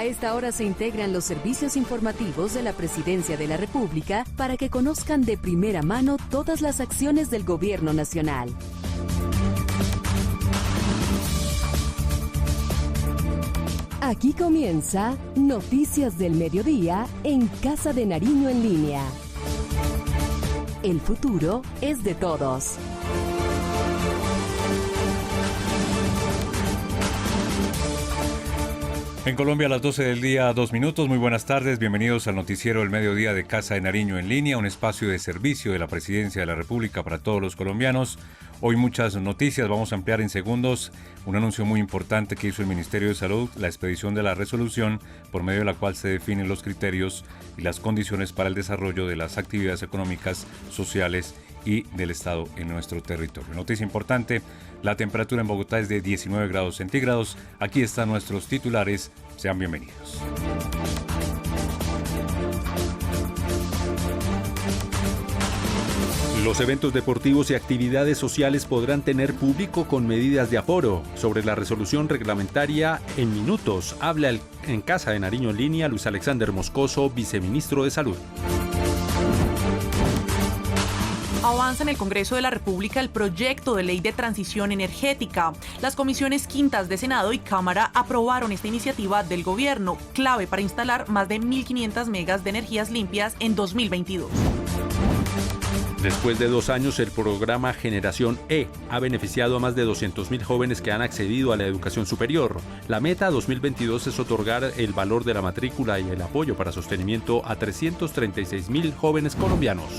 A esta hora se integran los servicios informativos de la Presidencia de la República para que conozcan de primera mano todas las acciones del Gobierno Nacional. Aquí comienza Noticias del Mediodía en Casa de Nariño en línea. El futuro es de todos. En Colombia a las 12 del día, 2 minutos. Muy buenas tardes, bienvenidos al noticiero del mediodía de Casa de Nariño en línea, un espacio de servicio de la Presidencia de la República para todos los colombianos. Hoy muchas noticias, vamos a ampliar en segundos un anuncio muy importante que hizo el Ministerio de Salud, la expedición de la resolución por medio de la cual se definen los criterios y las condiciones para el desarrollo de las actividades económicas, sociales y del Estado en nuestro territorio. Noticia importante, la temperatura en Bogotá es de 19 grados centígrados. Aquí están nuestros titulares, sean bienvenidos. Los eventos deportivos y actividades sociales podrán tener público con medidas de aforo. Sobre la resolución reglamentaria, en minutos, habla en Casa de Nariño en línea Luis Alexander Moscoso, viceministro de Salud. Avanza en el Congreso de la República el proyecto de ley de transición energética. Las comisiones quintas de Senado y Cámara aprobaron esta iniciativa del gobierno, clave para instalar más de 1.500 megas de energías limpias en 2022. Después de 2 años, el programa Generación E ha beneficiado a más de 200.000 jóvenes que han accedido a la educación superior. La meta 2022 es otorgar el valor de la matrícula y el apoyo para sostenimiento a 336.000 jóvenes colombianos.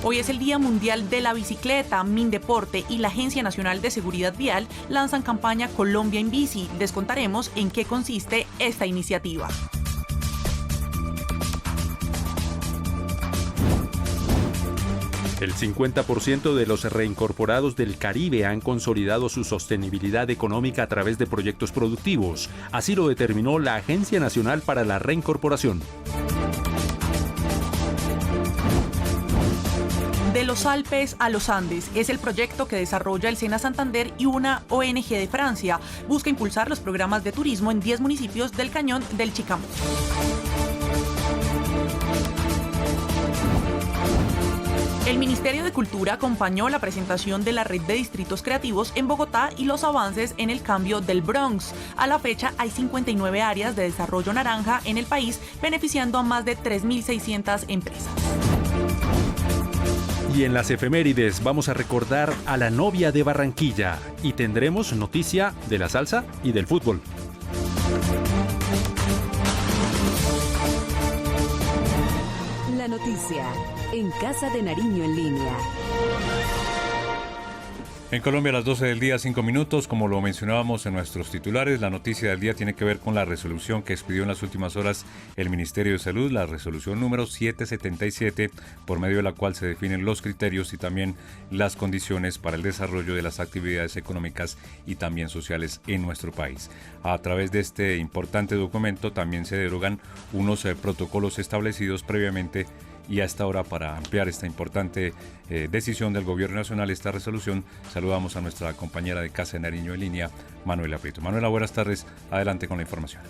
Hoy es el Día Mundial de la Bicicleta. Mindeporte y la Agencia Nacional de Seguridad Vial lanzan campaña Colombia en Bici. Les contaremos en qué consiste esta iniciativa. El 50% de los reincorporados del Caribe han consolidado su sostenibilidad económica a través de proyectos productivos. Así lo determinó la Agencia Nacional para la Reincorporación. De los Alpes a los Andes es el proyecto que desarrolla el SENA Santander y una ONG de Francia. Busca impulsar los programas de turismo en 10 municipios del Cañón del Chicamo. El Ministerio de Cultura acompañó la presentación de la Red de Distritos Creativos en Bogotá y los avances en el cambio del Bronx. A la fecha hay 59 áreas de desarrollo naranja en el país, beneficiando a más de 3.600 empresas. Y en las efemérides vamos a recordar a la novia de Barranquilla y tendremos noticia de la salsa y del fútbol. La noticia en Casa de Nariño en línea. En Colombia a las 12 del día, 5 minutos, como lo mencionábamos en nuestros titulares, la noticia del día tiene que ver con la resolución que expidió en las últimas horas el Ministerio de Salud, la resolución número 777, por medio de la cual se definen los criterios y también las condiciones para el desarrollo de las actividades económicas y también sociales en nuestro país. A través de este importante documento también se derogan unos protocolos establecidos previamente. Y hasta ahora, para ampliar esta importante decisión del Gobierno Nacional, esta resolución, saludamos a nuestra compañera de Casa de Nariño en línea, Manuela Prieto. Manuela, buenas tardes. Adelante con la información.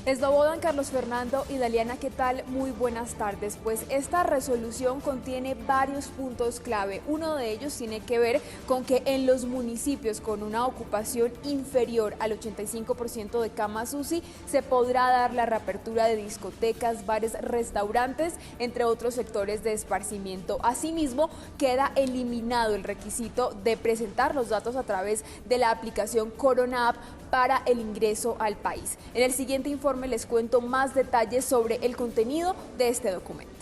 Eslobodan, Carlos Fernando y Daliana, ¿qué tal? Muy buenas tardes. Pues esta resolución contiene varios puntos clave. Uno de ellos tiene que ver con que en los municipios con una ocupación inferior al 85% de camas UCI se podrá dar la reapertura de discotecas, bares, restaurantes, entre otros sectores de esparcimiento. Asimismo, queda eliminado el requisito de presentar los datos a través de la aplicación Corona App para el ingreso al país. En el siguiente informe les cuento más detalles sobre el contenido de este documento.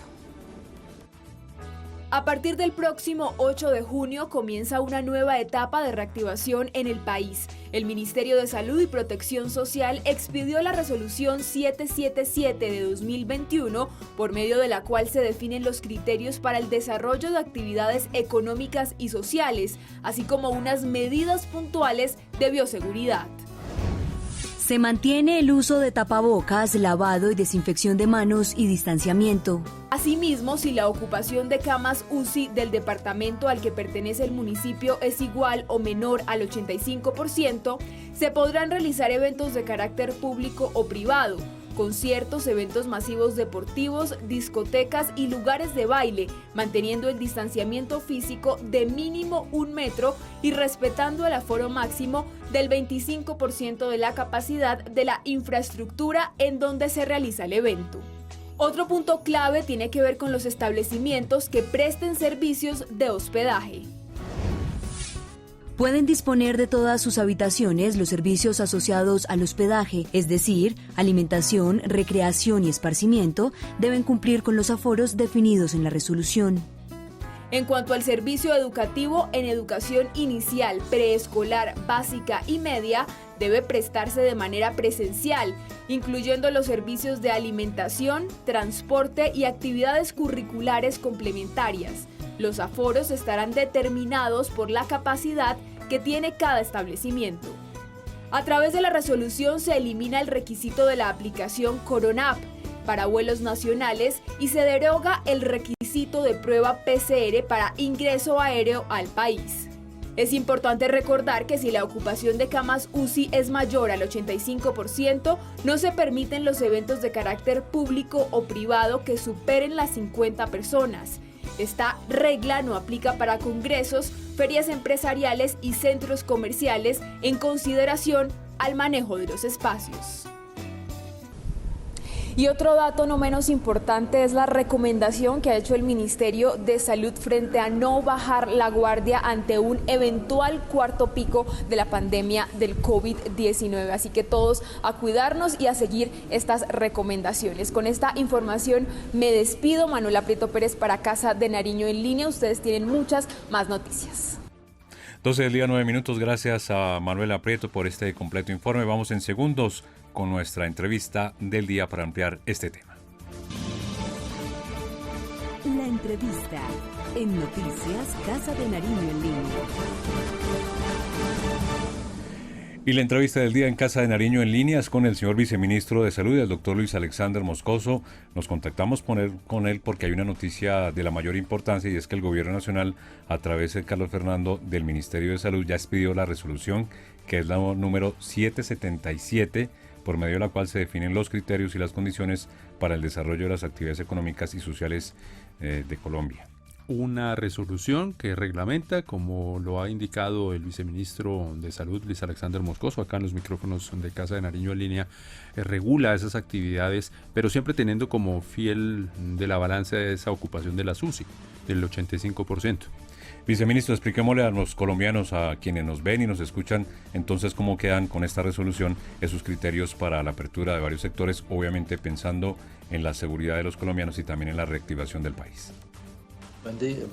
A partir del próximo 8 de junio comienza una nueva etapa de reactivación en el país. El Ministerio de Salud y Protección Social expidió la resolución 777 de 2021, por medio de la cual se definen los criterios para el desarrollo de actividades económicas y sociales, así como unas medidas puntuales de bioseguridad. Se mantiene el uso de tapabocas, lavado y desinfección de manos y distanciamiento. Asimismo, si la ocupación de camas UCI del departamento al que pertenece el municipio es igual o menor al 85%, se podrán realizar eventos de carácter público o privado, conciertos, eventos masivos deportivos, discotecas y lugares de baile, manteniendo el distanciamiento físico de mínimo 1 metro y respetando el aforo máximo del 25% de la capacidad de la infraestructura en donde se realiza el evento. Otro punto clave tiene que ver con los establecimientos que presten servicios de hospedaje. Pueden disponer de todas sus habitaciones los servicios asociados al hospedaje, es decir, alimentación, recreación y esparcimiento, deben cumplir con los aforos definidos en la resolución. En cuanto al servicio educativo, en educación inicial, preescolar, básica y media, debe prestarse de manera presencial, incluyendo los servicios de alimentación, transporte y actividades curriculares complementarias. Los aforos estarán determinados por la capacidad que tiene cada establecimiento. A través de la resolución se elimina el requisito de la aplicación CoronaApp para vuelos nacionales y se deroga el requisito de prueba PCR para ingreso aéreo al país. Es importante recordar que si la ocupación de camas UCI es mayor al 85%, no se permiten los eventos de carácter público o privado que superen las 50 personas. Esta regla no aplica para congresos, ferias empresariales y centros comerciales en consideración al manejo de los espacios. Y otro dato no menos importante es la recomendación que ha hecho el Ministerio de Salud frente a no bajar la guardia ante un eventual cuarto pico de la pandemia del COVID-19. Así que todos a cuidarnos y a seguir estas recomendaciones. Con esta información me despido. Manuela Prieto Pérez para Casa de Nariño en línea. Ustedes tienen muchas más noticias. 12 del día, 9 minutos. Gracias a Manuela Prieto por este completo informe. Vamos en segundos con nuestra entrevista del día para ampliar este tema. La entrevista en Noticias Casa de Nariño en línea. Y la entrevista del día en Casa de Nariño en línea es con el señor viceministro de Salud, el doctor Luis Alexander Moscoso. Nos contactamos con él porque hay una noticia de la mayor importancia y es que el Gobierno Nacional, a través de Carlos Fernando del Ministerio de Salud, ya expidió la resolución que es la número 777, por medio de la cual se definen los criterios y las condiciones para el desarrollo de las actividades económicas y sociales de Colombia. Una resolución que reglamenta, como lo ha indicado el viceministro de Salud, Luis Alexander Moscoso, acá en los micrófonos de Casa de Nariño en línea, regula esas actividades, pero siempre teniendo como fiel de la balanza esa ocupación de la UCI, del 85%. Viceministro, expliquémosle a los colombianos, a quienes nos ven y nos escuchan, entonces cómo quedan con esta resolución esos criterios para la apertura de varios sectores, obviamente pensando en la seguridad de los colombianos y también en la reactivación del país.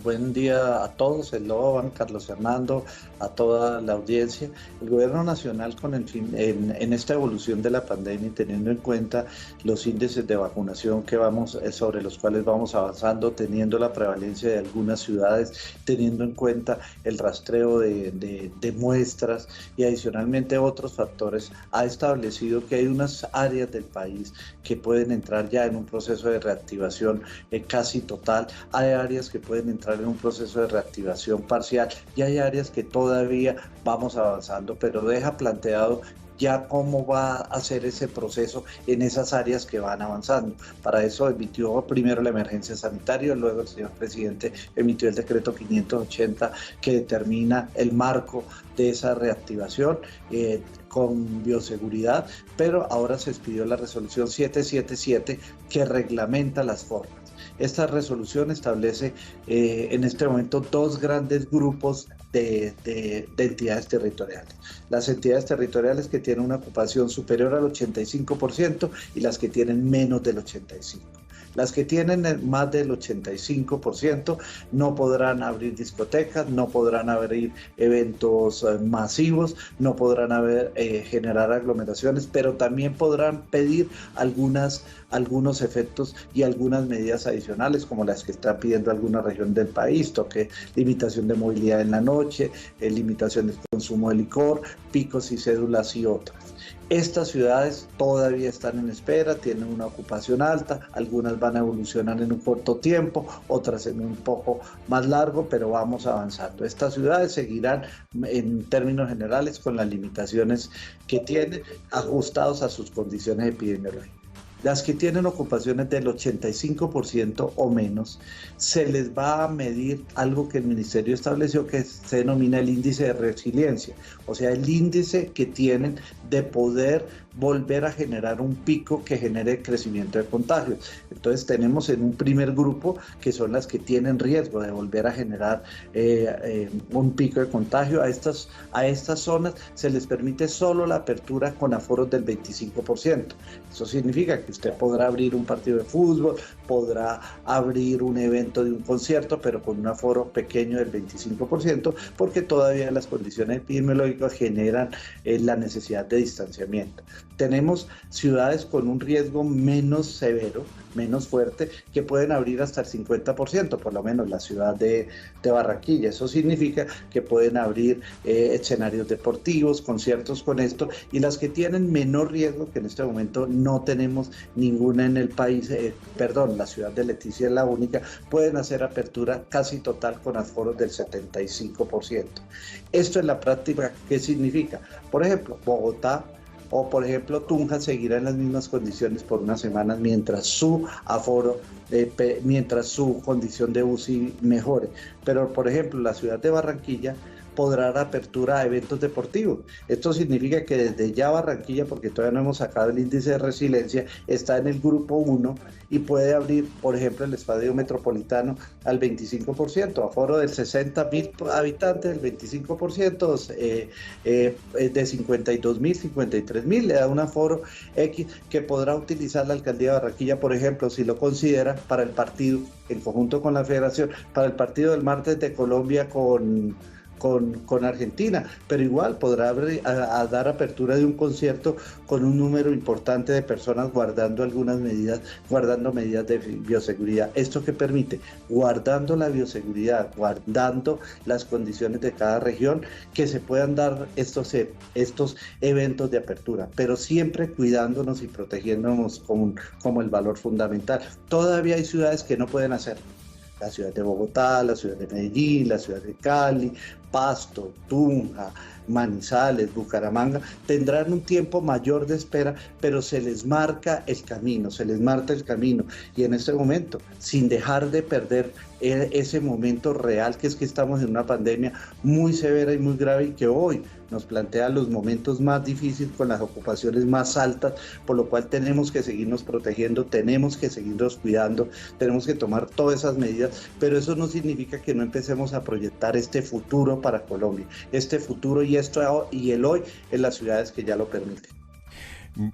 Buen día a todos, el Loban, Carlos Fernando, a toda la audiencia. El Gobierno Nacional, con el fin, en esta evolución de la pandemia y teniendo en cuenta los índices de vacunación sobre los cuales vamos avanzando, teniendo la prevalencia de algunas ciudades, teniendo en cuenta el rastreo de muestras y adicionalmente otros factores, ha establecido que hay unas áreas del país que pueden entrar ya en un proceso de reactivación casi total, hay áreas que pueden entrar en un proceso de reactivación parcial y hay áreas que todavía vamos avanzando, pero deja planteado ya cómo va a ser ese proceso en esas áreas que van avanzando. Para eso emitió primero la emergencia sanitaria, luego el señor presidente emitió el decreto 580 que determina el marco de esa reactivación con bioseguridad, pero ahora se expidió la resolución 777 que reglamenta las formas. Esta resolución establece en este momento dos grandes grupos de entidades territoriales. Las entidades territoriales que tienen una ocupación superior al 85% y las que tienen menos del 85%. Las que tienen más del 85% no podrán abrir discotecas, no podrán abrir eventos masivos, no podrán generar aglomeraciones, pero también podrán pedir algunos efectos y algunas medidas adicionales, como las que está pidiendo alguna región del país, limitación de movilidad en la noche, limitación del consumo de licor, picos y cédulas y otras. Estas ciudades todavía están en espera, tienen una ocupación alta, algunas van a evolucionar en un corto tiempo, otras en un poco más largo, pero vamos avanzando. Estas ciudades seguirán en términos generales con las limitaciones que tienen, ajustados a sus condiciones epidemiológicas. Las que tienen ocupaciones del 85% o menos, se les va a medir algo que el Ministerio estableció que se denomina el índice de resiliencia, o sea, el índice que tienen de poder volver a generar un pico que genere crecimiento de contagios. Entonces tenemos en un primer grupo que son las que tienen riesgo de volver a generar un pico de contagio. A estas zonas se les permite solo la apertura con aforos del 25%. Eso significa que usted podrá abrir un partido de fútbol, podrá abrir un evento de un concierto, pero con un aforo pequeño del 25%, porque todavía las condiciones epidemiológicas generan la necesidad de distanciamiento. Tenemos ciudades con un riesgo menos severo, menos fuerte, que pueden abrir hasta el 50%, por lo menos la ciudad de Barranquilla. Eso significa que pueden abrir escenarios deportivos, conciertos con esto, y las que tienen menor riesgo, que en este momento no tenemos ninguna en el país, la ciudad de Leticia es la única, pueden hacer apertura casi total con aforos del 75%. Esto en la práctica, ¿qué significa? Por ejemplo, Bogotá o por ejemplo Tunja seguirá en las mismas condiciones por unas semanas mientras su aforo, mientras su condición de UCI mejore. Pero por ejemplo la ciudad de Barranquilla podrá dar apertura a eventos deportivos. Esto significa que desde ya Barranquilla, porque todavía no hemos sacado el índice de resiliencia, está en el grupo 1 y puede abrir, por ejemplo, el estadio metropolitano al 25%, aforo del 60.000 habitantes, el 25%, de 52.000, 53.000, le da un aforo X que podrá utilizar la alcaldía de Barranquilla, por ejemplo, si lo considera para el partido, en conjunto con la federación, para el partido del martes de Colombia con Argentina, pero igual podrá dar apertura de un concierto con un número importante de personas guardando medidas de bioseguridad. ¿Esto qué permite? Guardando la bioseguridad, guardando las condiciones de cada región, que se puedan dar estos eventos de apertura, pero siempre cuidándonos y protegiéndonos como el valor fundamental. Todavía hay ciudades que no pueden hacerlo. La ciudad de Bogotá, la ciudad de Medellín, la ciudad de Cali, Pasto, Tunja, Manizales, Bucaramanga, tendrán un tiempo mayor de espera, pero se les marca el camino, y en este momento, sin dejar de perder ese momento real, que es que estamos en una pandemia muy severa y muy grave y que hoy nos plantea los momentos más difíciles con las ocupaciones más altas, por lo cual tenemos que seguirnos protegiendo, tenemos que seguirnos cuidando, tenemos que tomar todas esas medidas, pero eso no significa que no empecemos a proyectar este futuro para Colombia, este futuro y el hoy en las ciudades que ya lo permiten.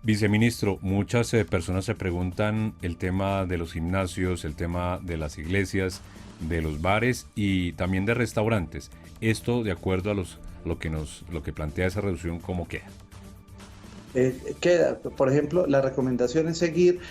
Viceministro, muchas personas se preguntan el tema de los gimnasios, el tema de las iglesias, de los bares y también de restaurantes. Esto, de acuerdo a lo que plantea esa resolución, ¿cómo queda? Queda, por ejemplo, la recomendación es seguir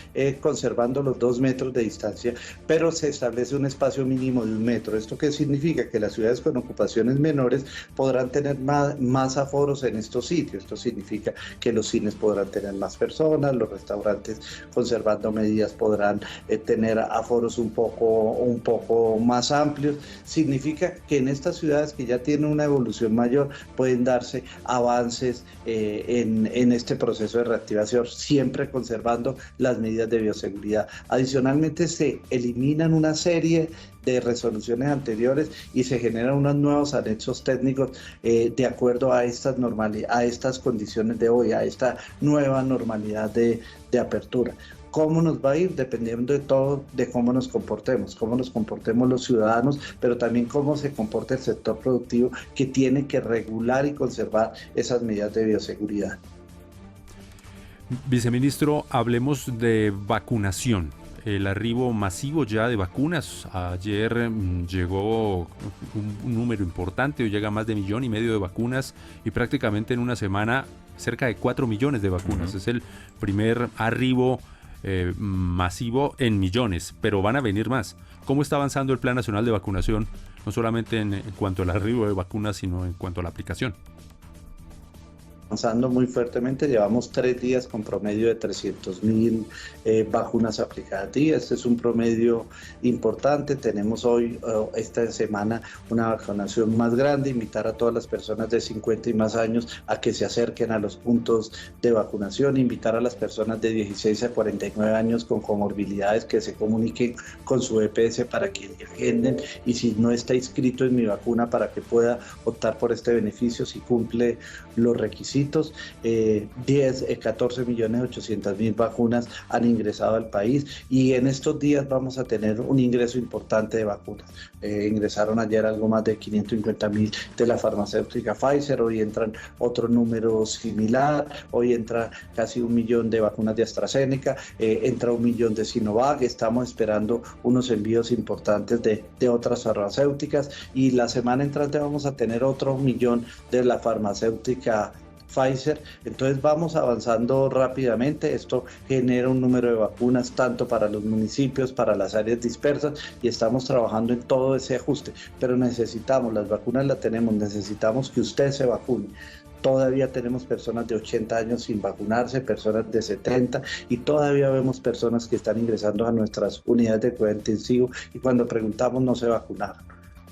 conservando los 2 metros de distancia, pero se establece un espacio mínimo de 1 metro. ¿Esto qué significa? Que las ciudades con ocupaciones menores podrán tener más aforos en estos sitios. Esto significa que los cines podrán tener más personas, los restaurantes, conservando medidas, podrán tener aforos un poco más amplios. Significa que en estas ciudades que ya tienen una evolución mayor pueden darse avances en este proceso de reactivación, siempre conservando las medidas de bioseguridad. Adicionalmente, se eliminan una serie de resoluciones anteriores y se generan unos nuevos anexos técnicos de acuerdo a estas condiciones de hoy, a esta nueva normalidad de apertura. ¿Cómo nos va a ir? Dependiendo de todo, de cómo nos comportemos los ciudadanos, pero también cómo se comporta el sector productivo, que tiene que regular y conservar esas medidas de bioseguridad. Viceministro, hablemos de vacunación. El arribo masivo ya de vacunas. Ayer llegó un número importante, hoy llega a más de 1,5 millones de vacunas y prácticamente en una semana cerca de 4 millones de vacunas. Es el primer arribo masivo en millones, pero van a venir más. ¿Cómo está avanzando el Plan Nacional de Vacunación, no solamente en cuanto al arribo de vacunas, sino en cuanto a la aplicación? avanzando muy fuertemente, llevamos 3 días con promedio de 300.000 vacunas aplicadas día. Este es un promedio importante. Tenemos hoy, esta semana, una vacunación más grande. Invitar a todas las personas de 50 y más años a que se acerquen a los puntos de vacunación. Invitar a las personas de 16 a 49 años con comorbilidades que se comuniquen con su EPS para que agenden, y si no está inscrito en Mi Vacuna, para que pueda optar por este beneficio si cumple los requisitos. 14.800.000 vacunas han ingresado al país, y en estos días vamos a tener un ingreso importante de vacunas. Ingresaron ayer algo más de 550.000 de la farmacéutica Pfizer, hoy entran otro número similar, hoy entra casi 1 millón de vacunas de AstraZeneca, entra 1 millón de Sinovac. Estamos esperando unos envíos importantes de otras farmacéuticas, y la semana entrante vamos a tener otro 1 millón de la farmacéutica Pfizer. Entonces vamos avanzando rápidamente. Esto genera un número de vacunas tanto para los municipios, para las áreas dispersas, y estamos trabajando en todo ese ajuste. Pero necesitamos, las vacunas las tenemos, necesitamos que usted se vacune. Todavía tenemos personas de 80 años sin vacunarse, personas de 70, y todavía vemos personas que están ingresando a nuestras unidades de cuidado intensivo, y cuando preguntamos no se vacunaron.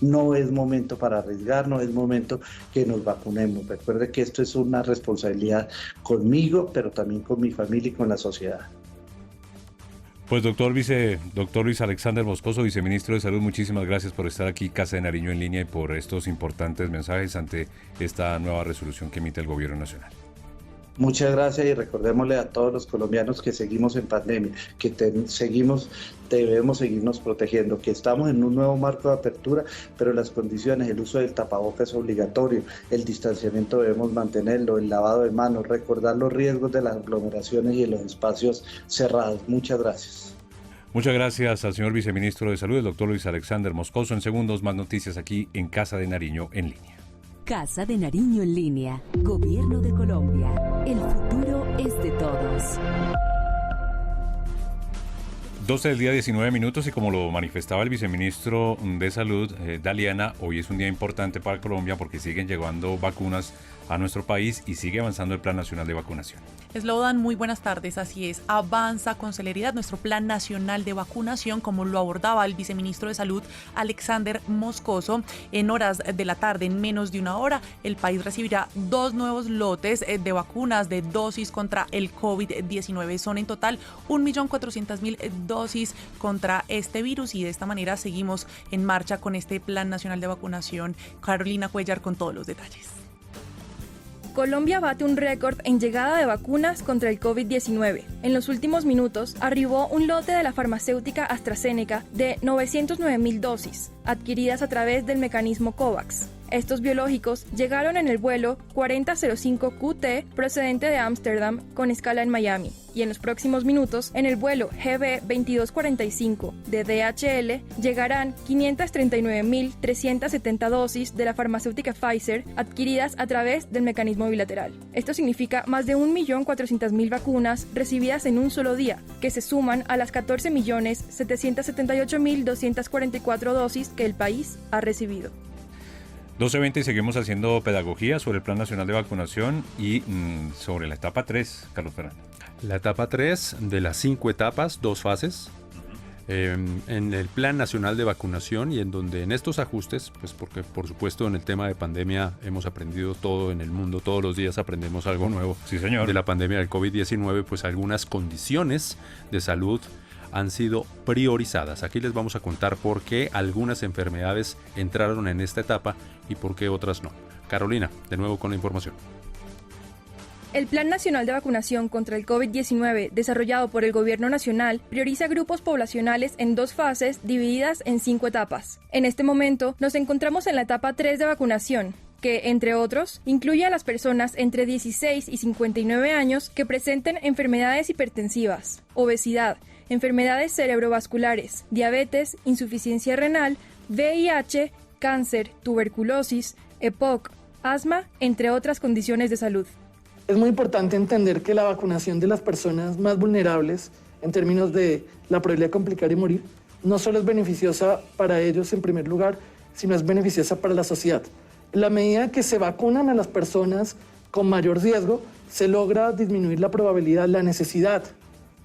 No es momento para arriesgar, no es momento que nos vacunemos. Recuerde que esto es una responsabilidad conmigo, pero también con mi familia y con la sociedad. Pues doctor Luis Alexander Moscoso, viceministro de Salud, muchísimas gracias por estar aquí, Casa de Nariño en línea, y por estos importantes mensajes ante esta nueva resolución que emite el Gobierno Nacional. Muchas gracias, y recordémosle a todos los colombianos que seguimos en pandemia, que debemos seguirnos protegiendo, que estamos en un nuevo marco de apertura, pero las condiciones, el uso del tapabocas es obligatorio, el distanciamiento debemos mantenerlo, el lavado de manos, recordar los riesgos de las aglomeraciones y de los espacios cerrados. Muchas gracias. Muchas gracias al señor viceministro de Salud, el doctor Luis Alexander Moscoso. En segundos, más noticias aquí en Casa de Nariño en línea. Casa de Nariño en línea. Gobierno de Colombia. El futuro es de todos. 12 del día, 19 minutos, y como lo manifestaba el viceministro de Salud, Daliana, hoy es un día importante para Colombia porque siguen llegando vacunas a nuestro país y sigue avanzando el Plan Nacional de Vacunación. Slodan, muy buenas tardes. Así es, avanza con celeridad nuestro Plan Nacional de Vacunación, como lo abordaba el viceministro de Salud, Alexander Moscoso. En horas de la tarde, en menos de una hora, el país recibirá 2 nuevos lotes de vacunas de dosis contra el COVID-19. Son en total 1.400.000 dosis contra este virus, y de esta manera seguimos en marcha con este Plan Nacional de Vacunación. Carolina Cuellar con todos los detalles. Colombia bate un récord en llegada de vacunas contra el COVID-19. En los últimos minutos arribó un lote de la farmacéutica AstraZeneca de 909.000 dosis, adquiridas a través del mecanismo COVAX. Estos biológicos llegaron en el vuelo 4005 QT procedente de Ámsterdam con escala en Miami, y en los próximos minutos en el vuelo GB 2245 de DHL llegarán 539.370 dosis de la farmacéutica Pfizer adquiridas a través del mecanismo bilateral. Esto significa más de 1.400.000 vacunas recibidas en un solo día, que se suman a las 14.778.244 dosis que el país ha recibido. 12:20, y seguimos haciendo pedagogía sobre el Plan Nacional de Vacunación y sobre la etapa 3, Carlos Fernando. La etapa 3 de las 5 etapas, 2 fases, en el Plan Nacional de Vacunación, y en donde en estos ajustes, pues porque por supuesto en el tema de pandemia hemos aprendido todo en el mundo, todos los días aprendemos algo nuevo. Sí, señor. De la pandemia del COVID-19, pues algunas condiciones de salud han sido priorizadas. Aquí les vamos a contar por qué algunas enfermedades entraron en esta etapa y por qué otras no. Carolina, de nuevo con la información. El Plan Nacional de Vacunación contra el COVID-19, desarrollado por el Gobierno Nacional, prioriza grupos poblacionales en 2 fases divididas en 5 etapas. En este momento, nos encontramos en la etapa 3 de vacunación, que, entre otros, incluye a las personas entre 16 y 59 años que presenten enfermedades hipertensivas, obesidad, enfermedades cerebrovasculares, diabetes, insuficiencia renal, VIH, cáncer, tuberculosis, EPOC, asma, entre otras condiciones de salud. Es muy importante entender que la vacunación de las personas más vulnerables, en términos de la probabilidad de complicar y morir, no solo es beneficiosa para ellos en primer lugar, sino es beneficiosa para la sociedad. En la medida que se vacunan a las personas con mayor riesgo, se logra disminuir la probabilidad, la necesidad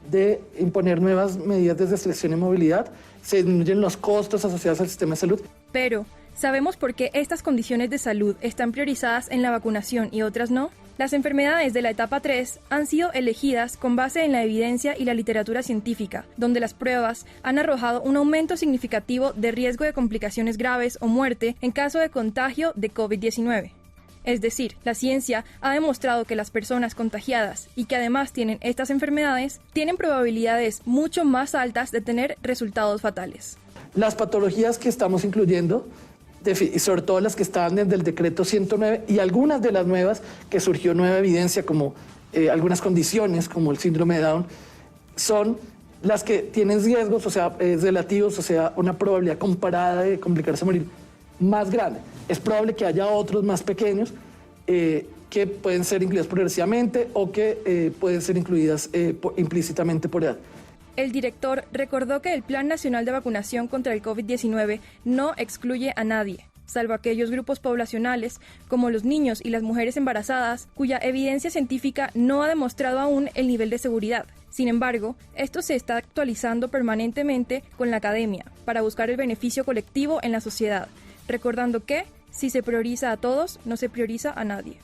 de imponer nuevas medidas de restricción y movilidad, se disminuyen los costos asociados al sistema de salud. Pero, ¿sabemos por qué estas condiciones de salud están priorizadas en la vacunación y otras no? Las enfermedades de la etapa 3 han sido elegidas con base en la evidencia y la literatura científica, donde las pruebas han arrojado un aumento significativo de riesgo de complicaciones graves o muerte en caso de contagio de COVID-19. Es decir, la ciencia ha demostrado que las personas contagiadas y que además tienen estas enfermedades tienen probabilidades mucho más altas de tener resultados fatales. Las patologías que estamos incluyendo, y sobre todo las que estaban desde el decreto 109 y algunas de las nuevas que surgió nueva evidencia como algunas condiciones como el síndrome de Down, son las que tienen riesgos, o sea, relativos, o sea, una probabilidad comparada de complicarse o morir más grande. Es probable que haya otros más pequeños que pueden ser incluidas progresivamente o que pueden ser incluidas implícitamente por edad. El director recordó que el Plan Nacional de Vacunación contra el COVID-19 no excluye a nadie, salvo aquellos grupos poblacionales como los niños y las mujeres embarazadas, cuya evidencia científica no ha demostrado aún el nivel de seguridad. Sin embargo, esto se está actualizando permanentemente con la academia para buscar el beneficio colectivo en la sociedad, recordando que, si se prioriza a todos, no se prioriza a nadie.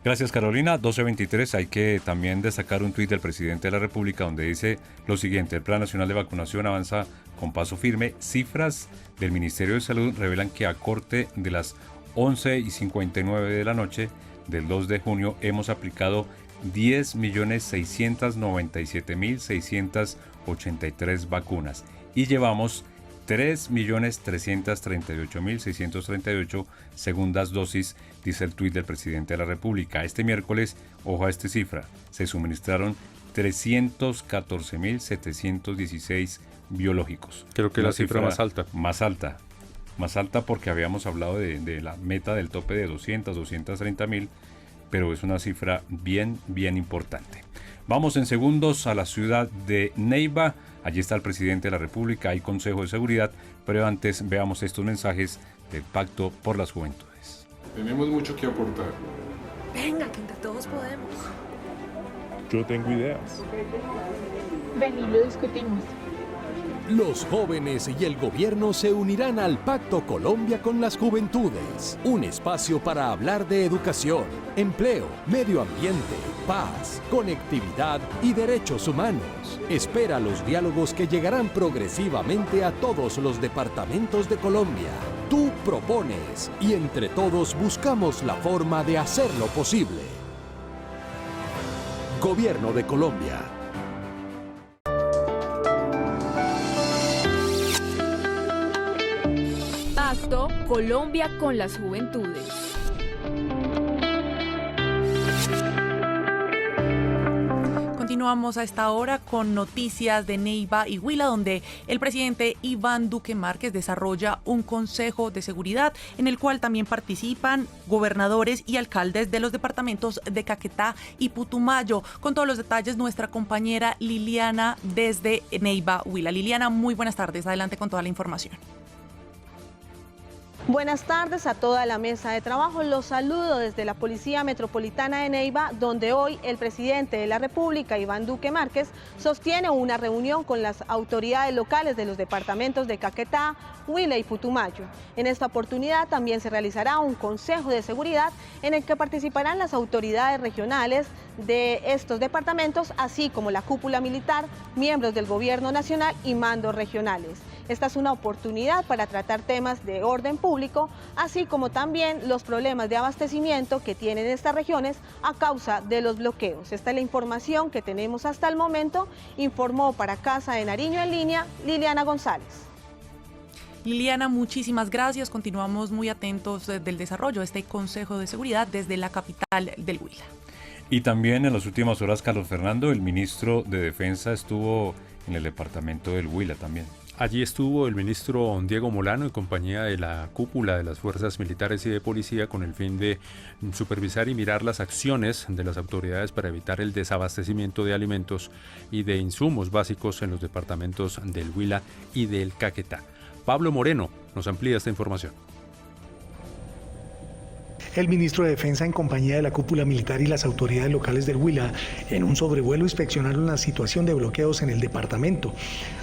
Gracias, Carolina. 12:23. Hay que también destacar un tuit del presidente de la República donde dice lo siguiente: el Plan Nacional de Vacunación avanza con paso firme. Cifras del Ministerio de Salud revelan que a corte de las 11:59 de la noche del 2 de junio hemos aplicado 10.697.683 vacunas y llevamos 3.338.638 segundas dosis, dice el tuit del presidente de la República. Este miércoles, ojo a esta cifra, se suministraron 314.716 biológicos. Creo que la cifra más alta. Más alta porque habíamos hablado de la meta del tope de 230.000, pero es una cifra bien importante. Vamos en segundos a la ciudad de Neiva. Allí está el presidente de la República, hay Consejo de Seguridad, pero antes veamos estos mensajes del Pacto por las Juventudes. Tenemos mucho que aportar. Venga, que entre todos podemos. Yo tengo ideas. Ven y lo discutimos. Los jóvenes y el gobierno se unirán al Pacto Colombia con las Juventudes, un espacio para hablar de educación, empleo, medio ambiente, paz, conectividad y derechos humanos. Espera los diálogos que llegarán progresivamente a todos los departamentos de Colombia. Tú propones y entre todos buscamos la forma de hacerlo posible. Gobierno de Colombia. Pacto Colombia con las Juventudes. Continuamos a esta hora con noticias de Neiva y Huila, donde el presidente Iván Duque Márquez desarrolla un consejo de seguridad en el cual también participan gobernadores y alcaldes de los departamentos de Caquetá y Putumayo. Con todos los detalles, nuestra compañera Liliana desde Neiva, Huila. Liliana, muy buenas tardes. Adelante con toda la información. Buenas tardes a toda la mesa de trabajo. Los saludo desde la Policía Metropolitana de Neiva, donde hoy el presidente de la República, Iván Duque Márquez, sostiene una reunión con las autoridades locales de los departamentos de Caquetá, Huila y Putumayo. En esta oportunidad también se realizará un consejo de seguridad en el que participarán las autoridades regionales de estos departamentos, así como la cúpula militar, miembros del gobierno nacional y mandos regionales. Esta es una oportunidad para tratar temas de orden público, así como también los problemas de abastecimiento que tienen estas regiones a causa de los bloqueos. Esta es la información que tenemos hasta el momento, informó para Casa de Nariño en línea Liliana González. Liliana, muchísimas gracias. Continuamos muy atentos del desarrollo de este Consejo de Seguridad desde la capital del Huila. Y también en las últimas horas, Carlos Fernando, el ministro de Defensa, estuvo en el departamento del Huila también. Allí estuvo el ministro Diego Molano en compañía de la cúpula de las fuerzas militares y de policía con el fin de supervisar y mirar las acciones de las autoridades para evitar el desabastecimiento de alimentos y de insumos básicos en los departamentos del Huila y del Caquetá. Pablo Moreno nos amplía esta información. El ministro de Defensa, en compañía de la cúpula militar y las autoridades locales del Huila, en un sobrevuelo inspeccionaron la situación de bloqueos en el departamento.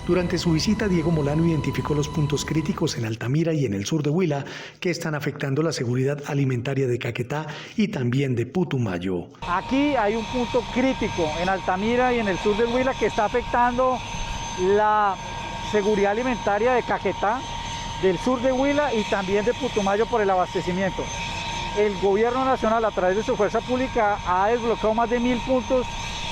Durante su visita, Diego Molano identificó los puntos críticos en Altamira y en el sur de Huila que están afectando la seguridad alimentaria de Caquetá y también de Putumayo. Aquí hay un punto crítico en Altamira y en el sur del Huila que está afectando la seguridad alimentaria de Caquetá, del sur de Huila y también de Putumayo por el abastecimiento. El gobierno nacional, a través de su fuerza pública, ha desbloqueado más de 1000 puntos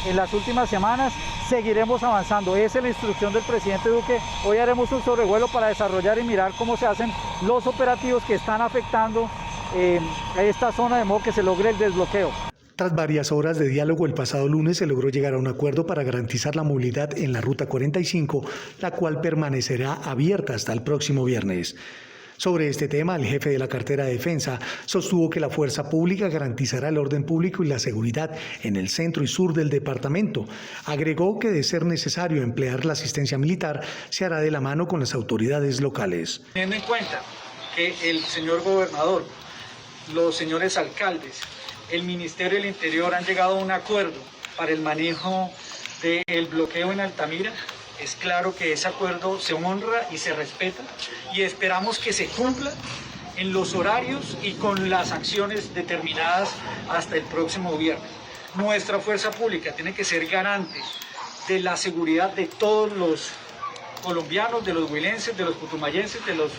en las últimas semanas. Seguiremos avanzando. Esa es la instrucción del presidente Duque. Hoy haremos un sobrevuelo para desarrollar y mirar cómo se hacen los operativos que están afectando a esta zona, de modo que se logre el desbloqueo. Tras varias horas de diálogo, el pasado lunes se logró llegar a un acuerdo para garantizar la movilidad en la Ruta 45, la cual permanecerá abierta hasta el próximo viernes. Sobre este tema, el jefe de la cartera de Defensa sostuvo que la fuerza pública garantizará el orden público y la seguridad en el centro y sur del departamento. Agregó que, de ser necesario emplear la asistencia militar, se hará de la mano con las autoridades locales. Teniendo en cuenta que el señor gobernador, los señores alcaldes, el Ministerio del Interior han llegado a un acuerdo para el manejo del bloqueo en Altamira, es claro que ese acuerdo se honra y se respeta y esperamos que se cumpla en los horarios y con las acciones determinadas hasta el próximo viernes. Nuestra fuerza pública tiene que ser garante de la seguridad de todos los colombianos, de los huilenses, de los putumayenses, de los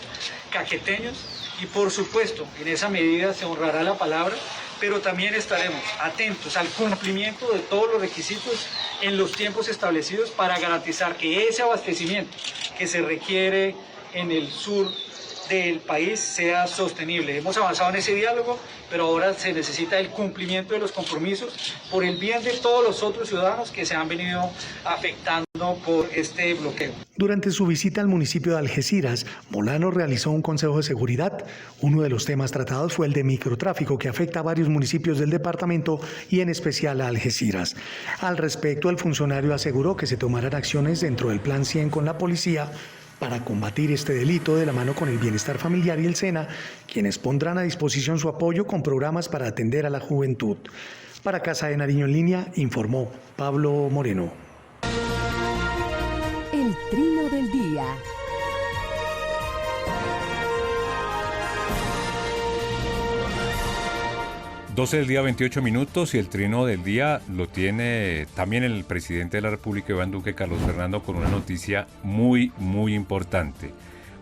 caqueteños y por supuesto en esa medida se honrará la palabra, pero también estaremos atentos al cumplimiento de todos los requisitos en los tiempos establecidos para garantizar que ese abastecimiento que se requiere en el sur del país sea sostenible. Hemos avanzado en ese diálogo, pero ahora se necesita el cumplimiento de los compromisos por el bien de todos los otros ciudadanos que se han venido afectando por este bloqueo. Durante su visita al municipio de Algeciras, Molano realizó un consejo de seguridad. Uno de los temas tratados fue el de microtráfico, que afecta a varios municipios del departamento y en especial a Algeciras. Al respecto, el funcionario aseguró que se tomarán acciones dentro del Plan 100 con la policía para combatir este delito de la mano con el Bienestar Familiar y el SENA, quienes pondrán a disposición su apoyo con programas para atender a la juventud. Para Casa de Nariño en Línea, informó Pablo Moreno. El trino del día. Doce del día, 28 minutos, y el trino del día lo tiene también el presidente de la República, Iván Duque, Carlos Fernando, con una noticia muy importante.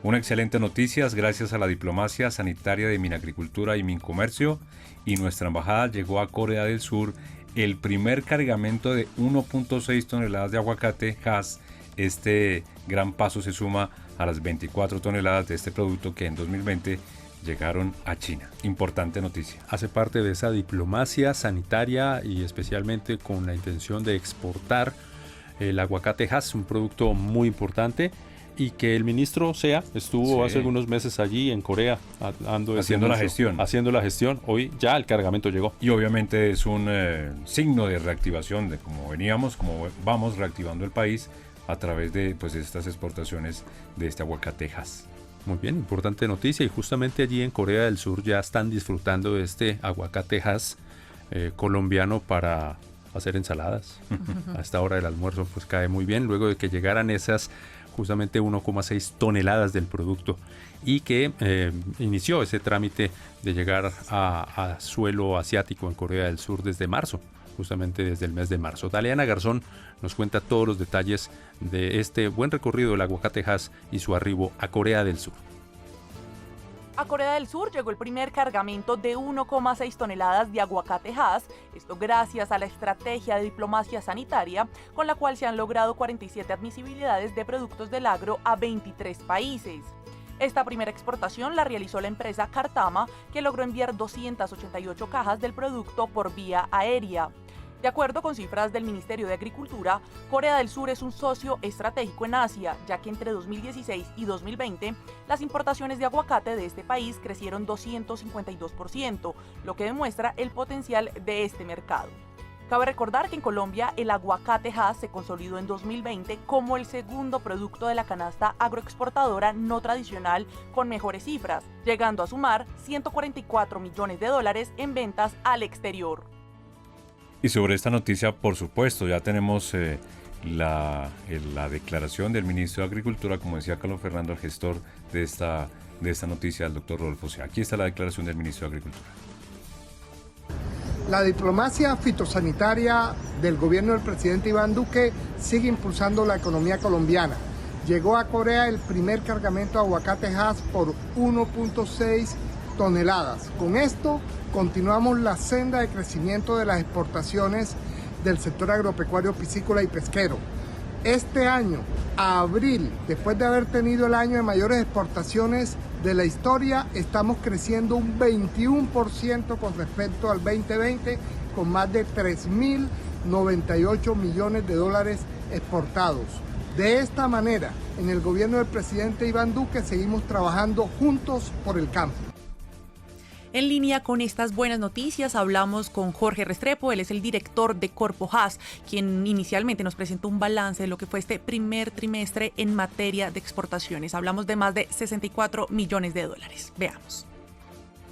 Una excelente noticia, gracias a la diplomacia sanitaria de Minagricultura y Mincomercio y nuestra embajada llegó a Corea del Sur el primer cargamento de 1.6 toneladas de aguacate Hass. Este gran paso se suma a las 24 toneladas de este producto que en 2020 llegaron a China. Importante noticia. Hace parte de esa diplomacia sanitaria y especialmente con la intención de exportar el aguacate Hass, un producto muy importante, y que el ministro Sea estuvo hace algunos meses allí en Corea haciendo la gestión. Hoy ya el cargamento llegó. Y obviamente es un signo de reactivación de cómo veníamos, cómo vamos reactivando el país a través de estas exportaciones de este aguacate Hass. Muy bien, importante noticia, y justamente allí en Corea del Sur ya están disfrutando de este aguacate Hass colombiano para hacer ensaladas. A esta hora del almuerzo pues cae muy bien, luego de que llegaran esas justamente 1,6 toneladas del producto y que inició ese trámite de llegar a suelo asiático en Corea del Sur desde marzo, justamente desde el mes de marzo. Daliana Garzón nos cuenta todos los detalles de este buen recorrido del aguacate Hass y su arribo a Corea del Sur. A Corea del Sur llegó el primer cargamento de 1,6 toneladas de aguacate Hass, esto gracias a la estrategia de diplomacia sanitaria, con la cual se han logrado 47 admisibilidades de productos del agro a 23 países. Esta primera exportación la realizó la empresa Cartama, que logró enviar 288 cajas del producto por vía aérea. De acuerdo con cifras del Ministerio de Agricultura, Corea del Sur es un socio estratégico en Asia, ya que entre 2016 y 2020 las importaciones de aguacate de este país crecieron 252%, lo que demuestra el potencial de este mercado. Cabe recordar que en Colombia el aguacate Hass se consolidó en 2020 como el segundo producto de la canasta agroexportadora no tradicional con mejores cifras, llegando a sumar $144 millones en ventas al exterior. Y sobre esta noticia, por supuesto, ya tenemos la declaración del ministro de Agricultura, como decía Carlos Fernando, el gestor de esta noticia, el doctor Rodolfo Sea. Aquí está la declaración del ministro de Agricultura. La diplomacia fitosanitaria del gobierno del presidente Iván Duque sigue impulsando la economía colombiana. Llegó a Corea el primer cargamento de aguacate Hass por 1.6 toneladas. Con esto continuamos la senda de crecimiento de las exportaciones del sector agropecuario, piscícola y pesquero. Este año, a abril, después de haber tenido el año de mayores exportaciones de la historia, estamos creciendo un 21% con respecto al 2020, con más de 3.098 millones de dólares exportados. De esta manera, en el gobierno del presidente Iván Duque seguimos trabajando juntos por el campo. En línea con estas buenas noticias hablamos con Jorge Restrepo, él es el director de Corpo Hass, quien inicialmente nos presentó un balance de lo que fue este primer trimestre en materia de exportaciones. Hablamos de más de $64 millones. Veamos.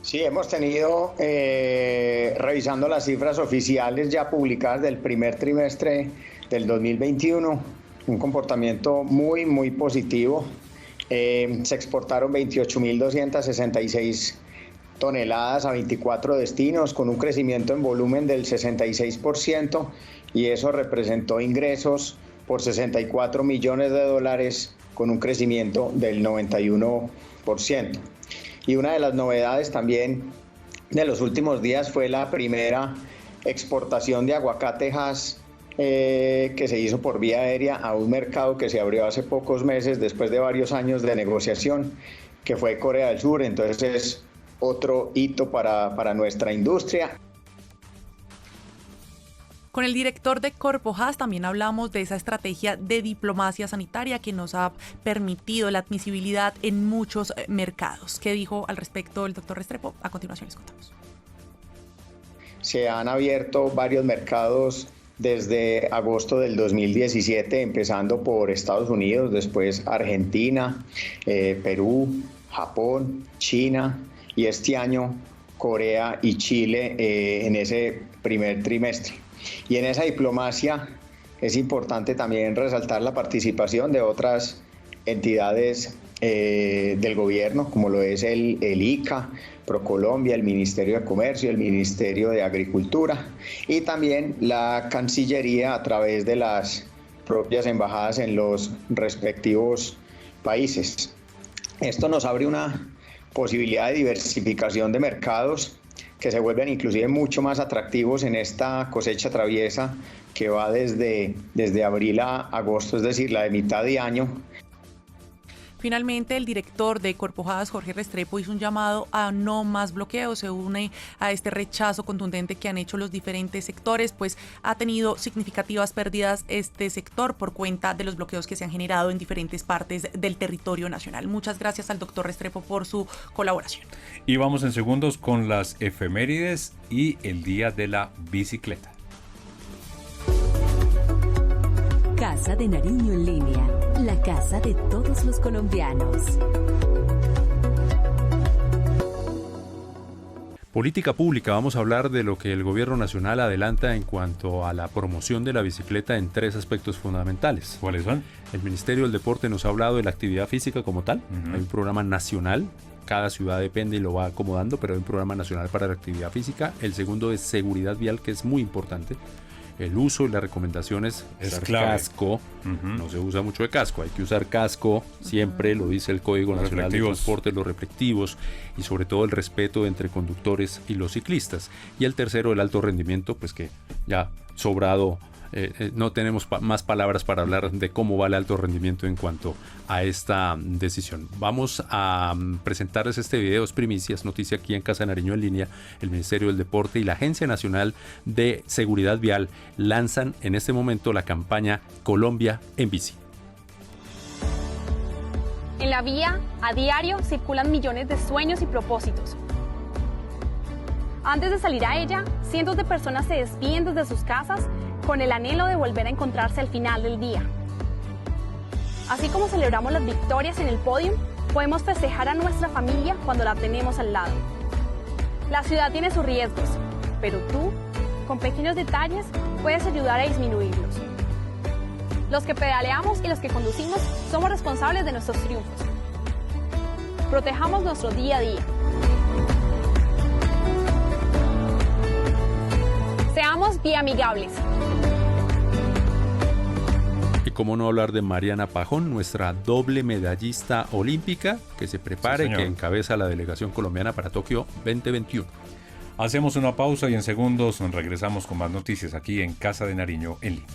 Sí, hemos tenido, revisando las cifras oficiales ya publicadas del primer trimestre del 2021, un comportamiento muy positivo. Se exportaron 28.266 toneladas a 24 destinos, con un crecimiento en volumen del 66%, y eso representó ingresos por $64 millones, con un crecimiento del 91%. Y una de las novedades también de los últimos días fue la primera exportación de aguacate Hass que se hizo por vía aérea a un mercado que se abrió hace pocos meses después de varios años de negociación, que fue Corea del Sur. Entonces es otro hito para nuestra industria. Con el director de Corpo Hass también hablamos de esa estrategia de diplomacia sanitaria que nos ha permitido la admisibilidad en muchos mercados. ¿Qué dijo al respecto el doctor Restrepo? A continuación les contamos. Se han abierto varios mercados desde agosto del 2017, empezando por Estados Unidos, después Argentina, Perú, Japón, China, y este año Corea y Chile en ese primer trimestre. Y en esa diplomacia es importante también resaltar la participación de otras entidades del gobierno, como lo es el ICA, ProColombia, el Ministerio de Comercio, el Ministerio de Agricultura, y también la Cancillería a través de las propias embajadas en los respectivos países. Esto nos abre una posibilidad de diversificación de mercados que se vuelven inclusive mucho más atractivos en esta cosecha traviesa que va desde abril a agosto, es decir, la de mitad de año. Finalmente, el director de Corpo Hass, Jorge Restrepo, hizo un llamado a no más bloqueos. Se une a este rechazo contundente que han hecho los diferentes sectores, pues ha tenido significativas pérdidas este sector por cuenta de los bloqueos que se han generado en diferentes partes del territorio nacional. Muchas gracias al doctor Restrepo por su colaboración. Y vamos en segundos con las efemérides y el Día de la Bicicleta. Casa de Nariño en línea, la casa de todos los colombianos. Política pública, vamos a hablar de lo que el gobierno nacional adelanta en cuanto a la promoción de la bicicleta en 3 aspectos fundamentales. ¿Cuáles son? El Ministerio del Deporte nos ha hablado de la actividad física como tal. Hay un programa nacional, cada ciudad depende y lo va acomodando, pero hay un programa nacional para la actividad física. El segundo es seguridad vial, que es muy importante. El uso y las recomendaciones es usar casco. No se usa mucho de casco, hay que usar casco siempre, lo dice el Código Nacional de Transporte, los reflectivos, y sobre todo el respeto entre conductores y los ciclistas. Y el tercero, el alto rendimiento, pues que ya sobrado, no tenemos más palabras para hablar de cómo va el alto rendimiento en cuanto a esta decisión. Vamos a presentarles este video, es primicias, noticia aquí en Casa de Nariño en línea. El Ministerio del Deporte y la Agencia Nacional de Seguridad Vial lanzan en este momento la campaña Colombia en Bici. En la vía, a diario, circulan millones de sueños y propósitos. Antes de salir a ella, cientos de personas se despiden desde sus casas con el anhelo de volver a encontrarse al final del día. Así como celebramos las victorias en el podio, podemos festejar a nuestra familia cuando la tenemos al lado. La ciudad tiene sus riesgos, pero tú, con pequeños detalles, puedes ayudar a disminuirlos. Los que pedaleamos y los que conducimos somos responsables de nuestros triunfos. Protejamos nuestro día a día. Seamos biamigables. Y cómo no hablar de Mariana Pajón, nuestra doble medallista olímpica, que se prepare, que encabeza la delegación colombiana para Tokio 2021. Hacemos una pausa y en segundos regresamos con más noticias aquí en Casa de Nariño en línea.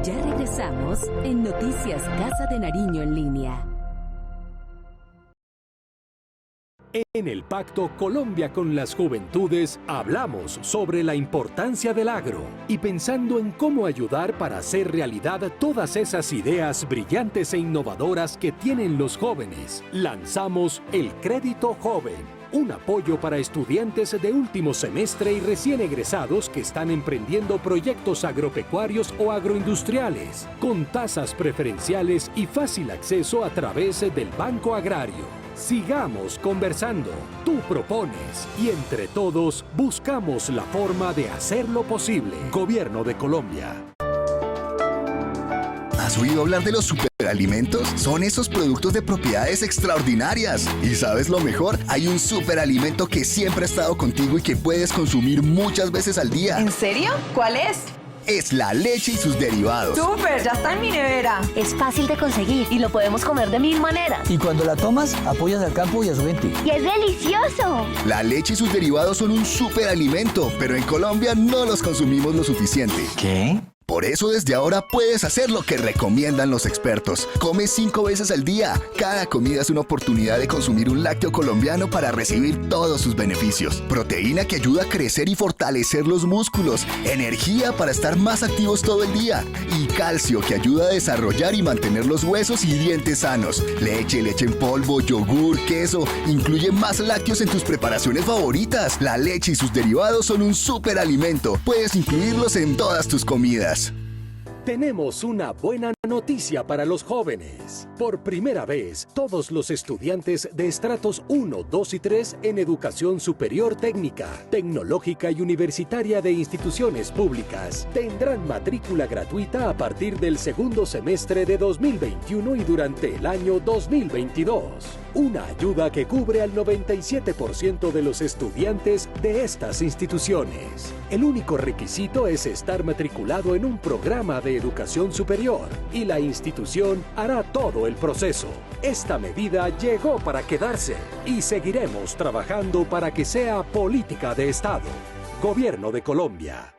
Ya regresamos en Noticias Casa de Nariño en línea. En el Pacto Colombia con las Juventudes hablamos sobre la importancia del agro y pensando en cómo ayudar para hacer realidad todas esas ideas brillantes e innovadoras que tienen los jóvenes, lanzamos el Crédito Joven, un apoyo para estudiantes de último semestre y recién egresados que están emprendiendo proyectos agropecuarios o agroindustriales, con tasas preferenciales y fácil acceso a través del Banco Agrario. Sigamos conversando, tú propones y entre todos buscamos la forma de hacerlo posible. Gobierno de Colombia. ¿Has oído hablar de los superalimentos? Son esos productos de propiedades extraordinarias. Y ¿sabes lo mejor? Hay un superalimento que siempre ha estado contigo y que puedes consumir muchas veces al día. ¿En serio? ¿Cuál es? Es la leche y sus derivados. ¡Súper! Ya está en mi nevera. Es fácil de conseguir y lo podemos comer de 1000 maneras. Y cuando la tomas, apoyas al campo y a su gente. ¡Y es delicioso! La leche y sus derivados son un superalimento, pero en Colombia no los consumimos lo suficiente. ¿Qué? Por eso desde ahora puedes hacer lo que recomiendan los expertos. Come 5 veces al día. Cada comida es una oportunidad de consumir un lácteo colombiano para recibir todos sus beneficios. Proteína que ayuda a crecer y fortalecer los músculos. Energía para estar más activos todo el día. Y calcio que ayuda a desarrollar y mantener los huesos y dientes sanos. Leche en polvo, yogur, queso. Incluye más lácteos en tus preparaciones favoritas. La leche y sus derivados son un superalimento. Puedes incluirlos en todas tus comidas. Tenemos una buena noticia para los jóvenes. Por primera vez, todos los estudiantes de estratos 1, 2 y 3 en educación superior técnica, tecnológica y universitaria de instituciones públicas tendrán matrícula gratuita a partir del segundo semestre de 2021 y durante el año 2022. Una ayuda que cubre al 97% de los estudiantes de estas instituciones. El único requisito es estar matriculado en un programa de educación superior y la institución hará todo el proceso. Esta medida llegó para quedarse y seguiremos trabajando para que sea política de Estado. Gobierno de Colombia.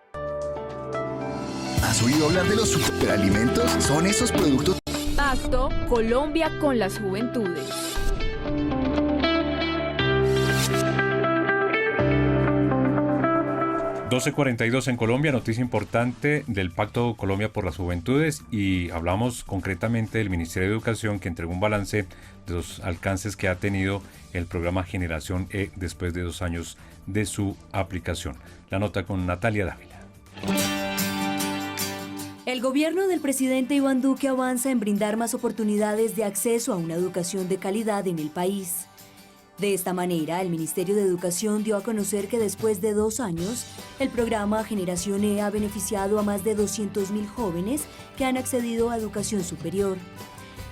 ¿Has oído hablar de los superalimentos? Son esos productos. Pacto Colombia con las Juventudes. 12:42 en Colombia, noticia importante del Pacto Colombia por las Juventudes y hablamos concretamente del Ministerio de Educación que entregó un balance de los alcances que ha tenido el programa Generación E después de 2 años de su aplicación. La nota con Natalia Dávila. El gobierno del presidente Iván Duque avanza en brindar más oportunidades de acceso a una educación de calidad en el país. De esta manera, el Ministerio de Educación dio a conocer que después de 2 años, el programa Generación E ha beneficiado a más de 200.000 jóvenes que han accedido a educación superior.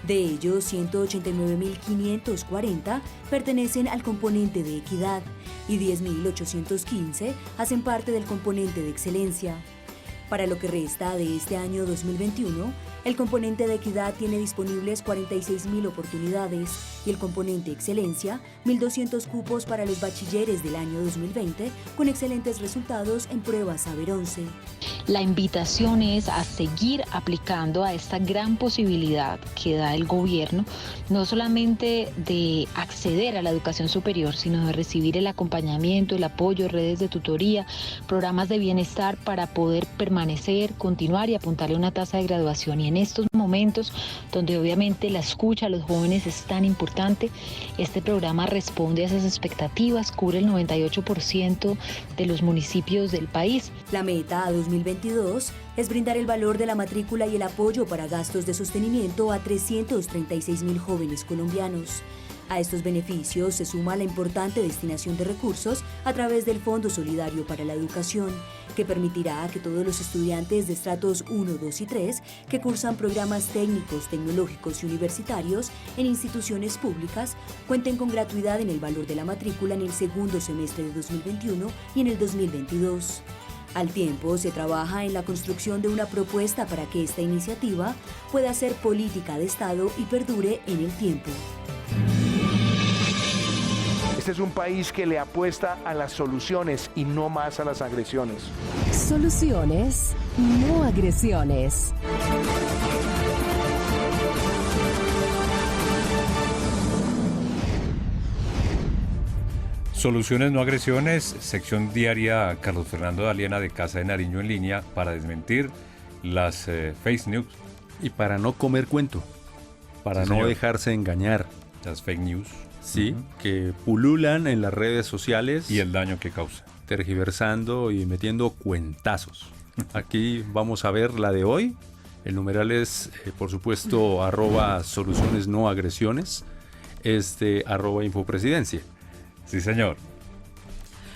De ellos, 189.540 pertenecen al componente de equidad y 10.815 hacen parte del componente de excelencia. Para lo que resta de este año 2021, el componente de equidad tiene disponibles 46.000 oportunidades y el componente excelencia 1.200 cupos para los bachilleres del año 2020 con excelentes resultados en pruebas Saber 11. La invitación es a seguir aplicando a esta gran posibilidad que da el gobierno, no solamente de acceder a la educación superior, sino de recibir el acompañamiento, el apoyo, redes de tutoría, programas de bienestar para poder permanecer, continuar y apuntarle a una tasa de graduación. Y en en estos momentos donde obviamente la escucha a los jóvenes es tan importante. Este programa responde a esas expectativas, cubre el 98% de los municipios del país. La meta a 2022 es brindar el valor de la matrícula y el apoyo para gastos de sostenimiento a 336.000 jóvenes colombianos. A estos beneficios se suma la importante destinación de recursos a través del Fondo Solidario para la Educación, que permitirá que todos los estudiantes de estratos 1, 2 y 3 que cursan programas técnicos, tecnológicos y universitarios en instituciones públicas cuenten con gratuidad en el valor de la matrícula en el segundo semestre de 2021 y en el 2022. Al tiempo, se trabaja en la construcción de una propuesta para que esta iniciativa pueda ser política de Estado y perdure en el tiempo. Este es un país que le apuesta a las soluciones y no más a las agresiones. Soluciones, no agresiones. Soluciones, no agresiones, sección diaria Carlos Fernando Daliena de Casa de Nariño en línea para desmentir las fake news. Y para no comer cuento, para Sí, no señor. dejarse engañar. Las fake news. Sí, que pululan en las redes sociales. Y el daño que causa. Tergiversando y metiendo cuentazos. Aquí vamos a ver la de hoy. El numeral es, por supuesto, @soluciones no agresiones, @infopresidencia. Sí, señor.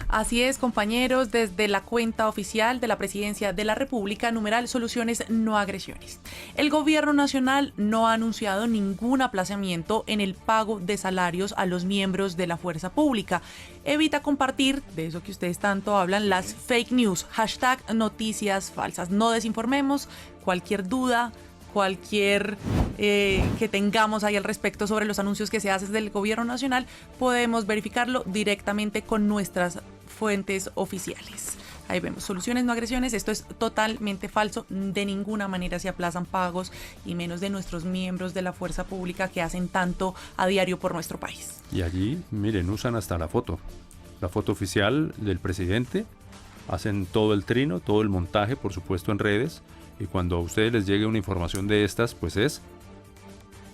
Así es, compañeros, desde la cuenta oficial de la Presidencia de la República, numeral Soluciones no agresiones. El Gobierno Nacional no ha anunciado ningún aplazamiento en el pago de salarios a los miembros de la fuerza pública. Evita compartir, de eso que ustedes tanto hablan, las fake news, hashtag noticias falsas. No desinformemos, cualquier duda, cualquier que tengamos ahí al respecto sobre los anuncios que se hacen desde el Gobierno Nacional, podemos verificarlo directamente con nuestras fuentes oficiales. Ahí vemos, soluciones no agresiones, esto es totalmente falso, de ninguna manera se aplazan pagos y menos de nuestros miembros de la fuerza pública que hacen tanto a diario por nuestro país. Y allí, miren, usan hasta la foto oficial del presidente, hacen todo el trino, todo el montaje, por supuesto en redes, y cuando a ustedes les llegue una información de estas, pues es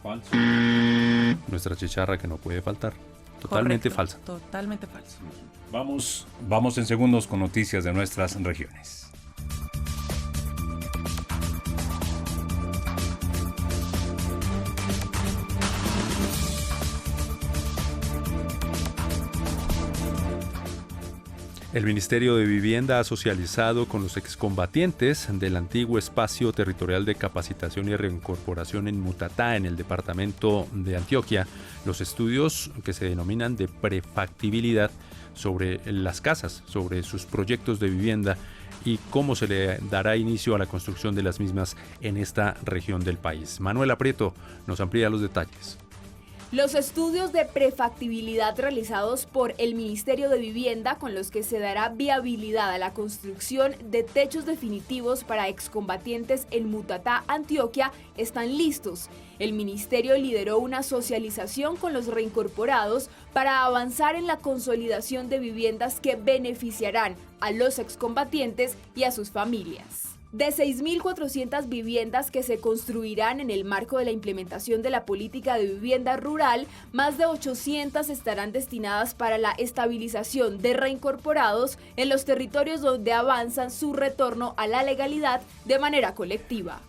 falso. Nuestra chicharra que no puede faltar. Totalmente falsa. Totalmente falso. Vamos en segundos con noticias de nuestras regiones. El Ministerio de Vivienda ha socializado con los excombatientes del antiguo espacio territorial de capacitación y reincorporación en Mutatá, en el departamento de Antioquia, los estudios que se denominan de prefactibilidad sobre las casas, sobre sus proyectos de vivienda y cómo se le dará inicio a la construcción de las mismas en esta región del país. Manuela Prieto nos amplía los detalles. Los estudios de prefactibilidad realizados por el Ministerio de Vivienda, con los que se dará viabilidad a la construcción de techos definitivos para excombatientes en Mutatá, Antioquia, están listos. El ministerio lideró una socialización con los reincorporados para avanzar en la consolidación de viviendas que beneficiarán a los excombatientes y a sus familias. De 6.400 viviendas que se construirán en el marco de la implementación de la política de vivienda rural, más de 800 estarán destinadas para la estabilización de reincorporados en los territorios donde avanzan su retorno a la legalidad de manera colectiva.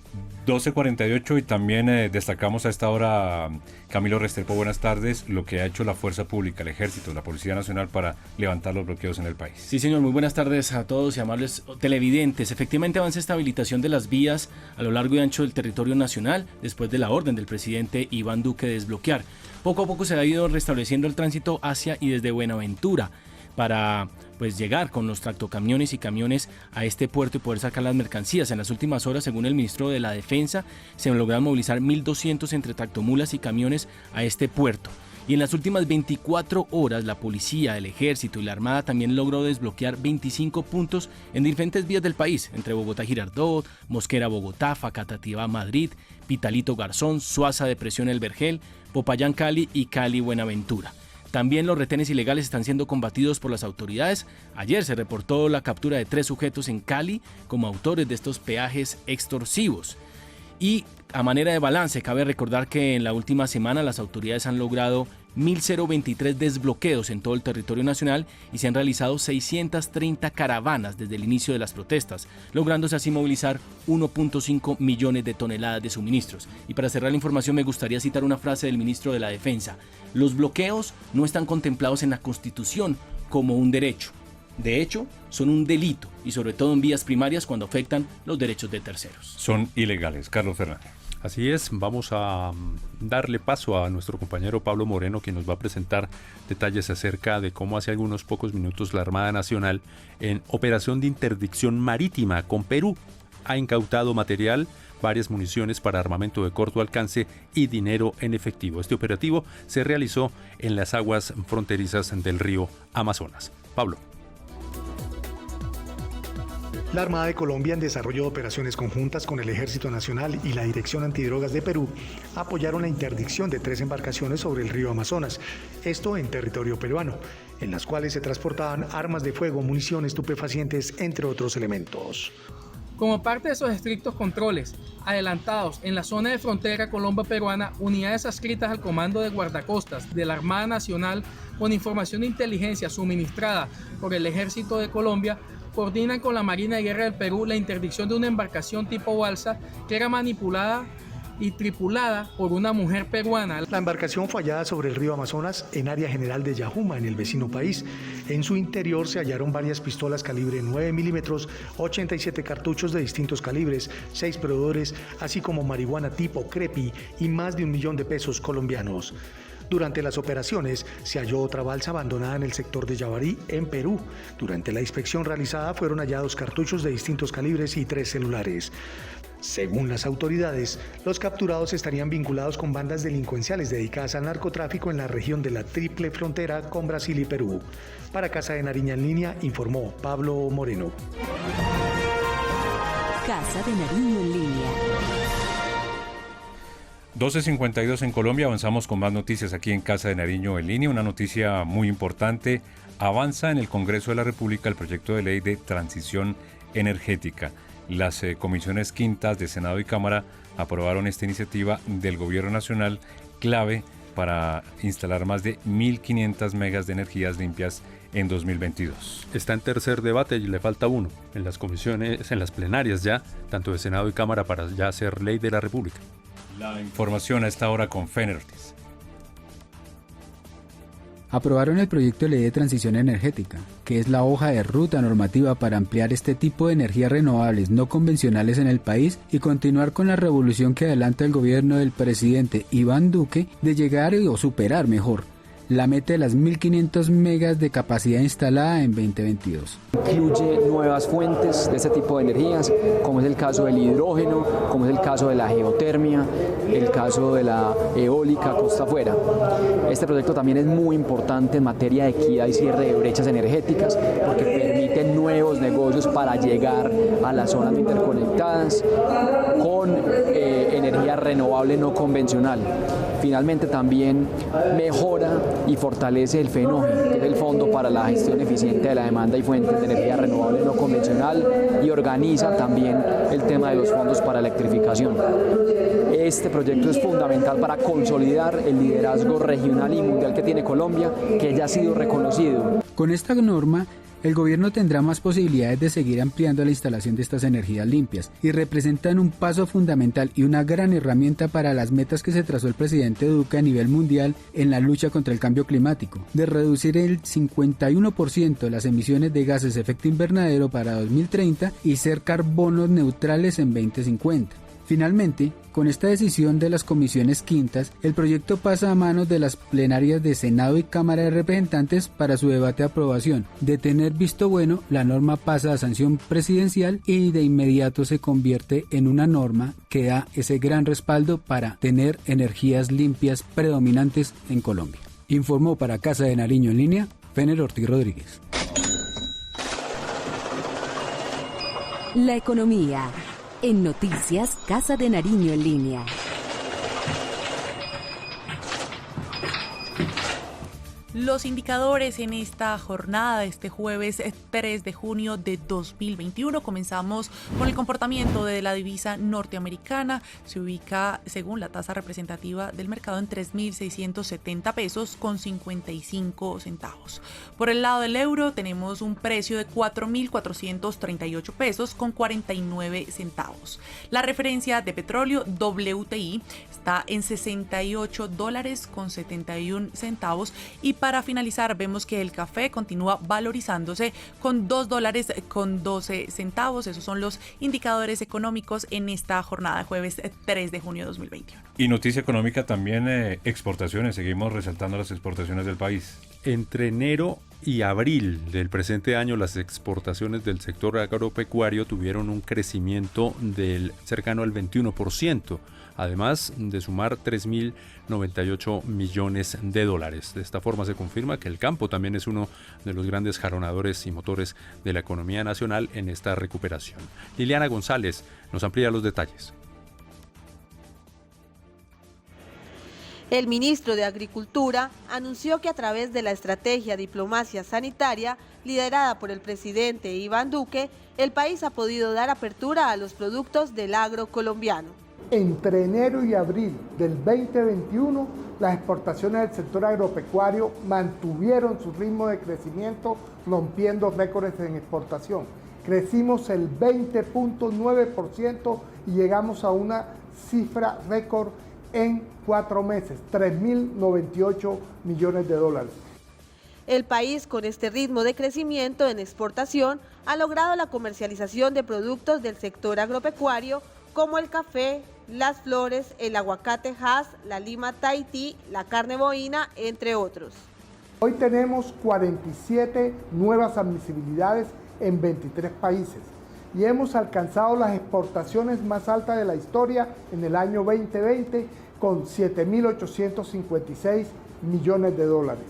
12:48 y también destacamos a esta hora, Camilo Restrepo, buenas tardes, lo que ha hecho la Fuerza Pública, el Ejército, la Policía Nacional para levantar los bloqueos en el país. Sí, señor, muy buenas tardes a todos y amables televidentes. Efectivamente avanza esta habilitación de las vías a lo largo y ancho del territorio nacional después de la orden del presidente Iván Duque de desbloquear. Poco a poco se ha ido restableciendo el tránsito hacia y desde Buenaventura para llegar con los tractocamiones y camiones a este puerto y poder sacar las mercancías. En las últimas horas, según el ministro de la Defensa, se lograron movilizar 1.200 entre tractomulas y camiones a este puerto. Y en las últimas 24 horas, la policía, el ejército y la armada también logró desbloquear 25 puntos en diferentes vías del país, entre Bogotá-Girardot, Mosquera-Bogotá, Facatativá-Madrid, Pitalito-Garzón, Suaza de Presión El Vergel, Popayán-Cali y Cali-Buenaventura. También los retenes ilegales están siendo combatidos por las autoridades. Ayer se reportó la captura de 3 sujetos en Cali como autores de estos peajes extorsivos. Y a manera de balance, cabe recordar que en la última semana las autoridades han logrado 1.023 desbloqueos en todo el territorio nacional y se han realizado 630 caravanas desde el inicio de las protestas, lográndose así movilizar 1.5 millones de toneladas de suministros. Y para cerrar la información me gustaría citar una frase del ministro de la Defensa: los bloqueos no están contemplados en la Constitución como un derecho. De hecho, son un delito y sobre todo en vías primarias cuando afectan los derechos de terceros. Son ilegales. Carlos Fernández. Así es, vamos a darle paso a nuestro compañero Pablo Moreno, quien nos va a presentar detalles acerca de cómo hace algunos pocos minutos la Armada Nacional, en operación de interdicción marítima con Perú, ha incautado material, varias municiones para armamento de corto alcance y dinero en efectivo. Este operativo se realizó en las aguas fronterizas del río Amazonas. Pablo. La Armada de Colombia, en desarrollo de operaciones conjuntas con el Ejército Nacional y la Dirección Antidrogas de Perú, apoyaron la interdicción de 3 embarcaciones sobre el río Amazonas, esto en territorio peruano, en las cuales se transportaban armas de fuego, munición, estupefacientes, entre otros elementos. Como parte de esos estrictos controles adelantados en la zona de frontera colombo-peruana, unidades adscritas al Comando de Guardacostas de la Armada Nacional, con información de inteligencia suministrada por el Ejército de Colombia, coordinan con la Marina de Guerra del Perú la interdicción de una embarcación tipo balsa que era manipulada y tripulada por una mujer peruana. La embarcación fue hallada sobre el río Amazonas en área general de Yajuma, en el vecino país. En su interior se hallaron varias pistolas calibre 9 milímetros, 87 cartuchos de distintos calibres, 6 proveedores, así como marihuana tipo Crepi y más de 1 millón de pesos colombianos. Durante las operaciones se halló otra balsa abandonada en el sector de Yavarí, en Perú. Durante la inspección realizada fueron hallados cartuchos de distintos calibres y 3 celulares. Según las autoridades, los capturados estarían vinculados con bandas delincuenciales dedicadas al narcotráfico en la región de la triple frontera con Brasil y Perú. Para Casa de Nariño en Línea, informó Pablo Moreno. Casa de Nariño en Línea. 12:52 en Colombia, avanzamos con más noticias aquí en Casa de Nariño en Línea. Una noticia muy importante: avanza en el Congreso de la República el proyecto de ley de transición energética. Las comisiones quintas de Senado y Cámara aprobaron esta iniciativa del Gobierno Nacional, clave para instalar más de 1.500 megas de energías limpias en 2022. Está en tercer debate y le falta uno en las comisiones, en las plenarias ya, tanto de Senado y Cámara, para ya ser ley de la República. La información a esta hora con Fener Ortiz. Aprobaron el proyecto de ley de transición energética, que es la hoja de ruta normativa para ampliar este tipo de energías renovables no convencionales en el país y continuar con la revolución que adelanta el gobierno del presidente Iván Duque de llegar o superar mejor la meta de las 1.500 megas de capacidad instalada en 2022. Incluye nuevas fuentes de este tipo de energías, como es el caso del hidrógeno, como es el caso de la geotermia, el caso de la eólica costa afuera. Este proyecto también es muy importante en materia de equidad y cierre de brechas energéticas, porque permite nuevos negocios para llegar a las zonas interconectadas con energía renovable no convencional. Finalmente también mejora y fortalece el FENOGE, que es el Fondo para la Gestión Eficiente de la Demanda y Fuentes de Energía Renovable No Convencional, y organiza también el tema de los fondos para electrificación. Este proyecto es fundamental para consolidar el liderazgo regional y mundial que tiene Colombia, que ya ha sido reconocido. Con esta norma, el gobierno tendrá más posibilidades de seguir ampliando la instalación de estas energías limpias y representan un paso fundamental y una gran herramienta para las metas que se trazó el presidente Duque a nivel mundial en la lucha contra el cambio climático, de reducir el 51% las emisiones de gases de efecto invernadero para 2030 y ser carbono neutrales en 2050. Finalmente, con esta decisión de las comisiones quintas, el proyecto pasa a manos de las plenarias de Senado y Cámara de Representantes para su debate y aprobación. De tener visto bueno, la norma pasa a sanción presidencial y de inmediato se convierte en una norma que da ese gran respaldo para tener energías limpias predominantes en Colombia. Informó para Casa de Nariño en Línea, Fener Ortiz Rodríguez. La economía. En Noticias Casa de Nariño en Línea. Los indicadores en esta jornada de este jueves 3 de junio de 2021. Comenzamos con el comportamiento de la divisa norteamericana. Se ubica, según la tasa representativa del mercado, en 3.670 pesos con 55 centavos. Por el lado del euro tenemos un precio de 4.438 pesos con 49 centavos. La referencia de petróleo WTI está en $68 con 71 centavos. Y para finalizar, vemos que el café continúa valorizándose con $2 con 12 centavos. Esos son los indicadores económicos en esta jornada, jueves 3 de junio de 2021. Y noticia económica también, exportaciones. Seguimos resaltando las exportaciones del país. Entre enero y abril del presente año, las exportaciones del sector agropecuario tuvieron un crecimiento del cercano al 21%. Además de sumar 3.098 millones de dólares. De esta forma se confirma que el campo también es uno de los grandes jalonadores y motores de la economía nacional en esta recuperación. Liliana González nos amplía los detalles. El ministro de Agricultura anunció que a través de la estrategia Diplomacia Sanitaria, liderada por el presidente Iván Duque, el país ha podido dar apertura a los productos del agro colombiano. Entre enero y abril del 2021, las exportaciones del sector agropecuario mantuvieron su ritmo de crecimiento, rompiendo récords en exportación. Crecimos el 20.9% y llegamos a una cifra récord en 4 meses, 3.098 millones de dólares. El país, con este ritmo de crecimiento en exportación, ha logrado la comercialización de productos del sector agropecuario como el café, las flores, el aguacate Hass, la lima Tahití, la carne bovina, entre otros. Hoy tenemos 47 nuevas admisibilidades en 23 países y hemos alcanzado las exportaciones más altas de la historia en el año 2020 con 7.856 millones de dólares.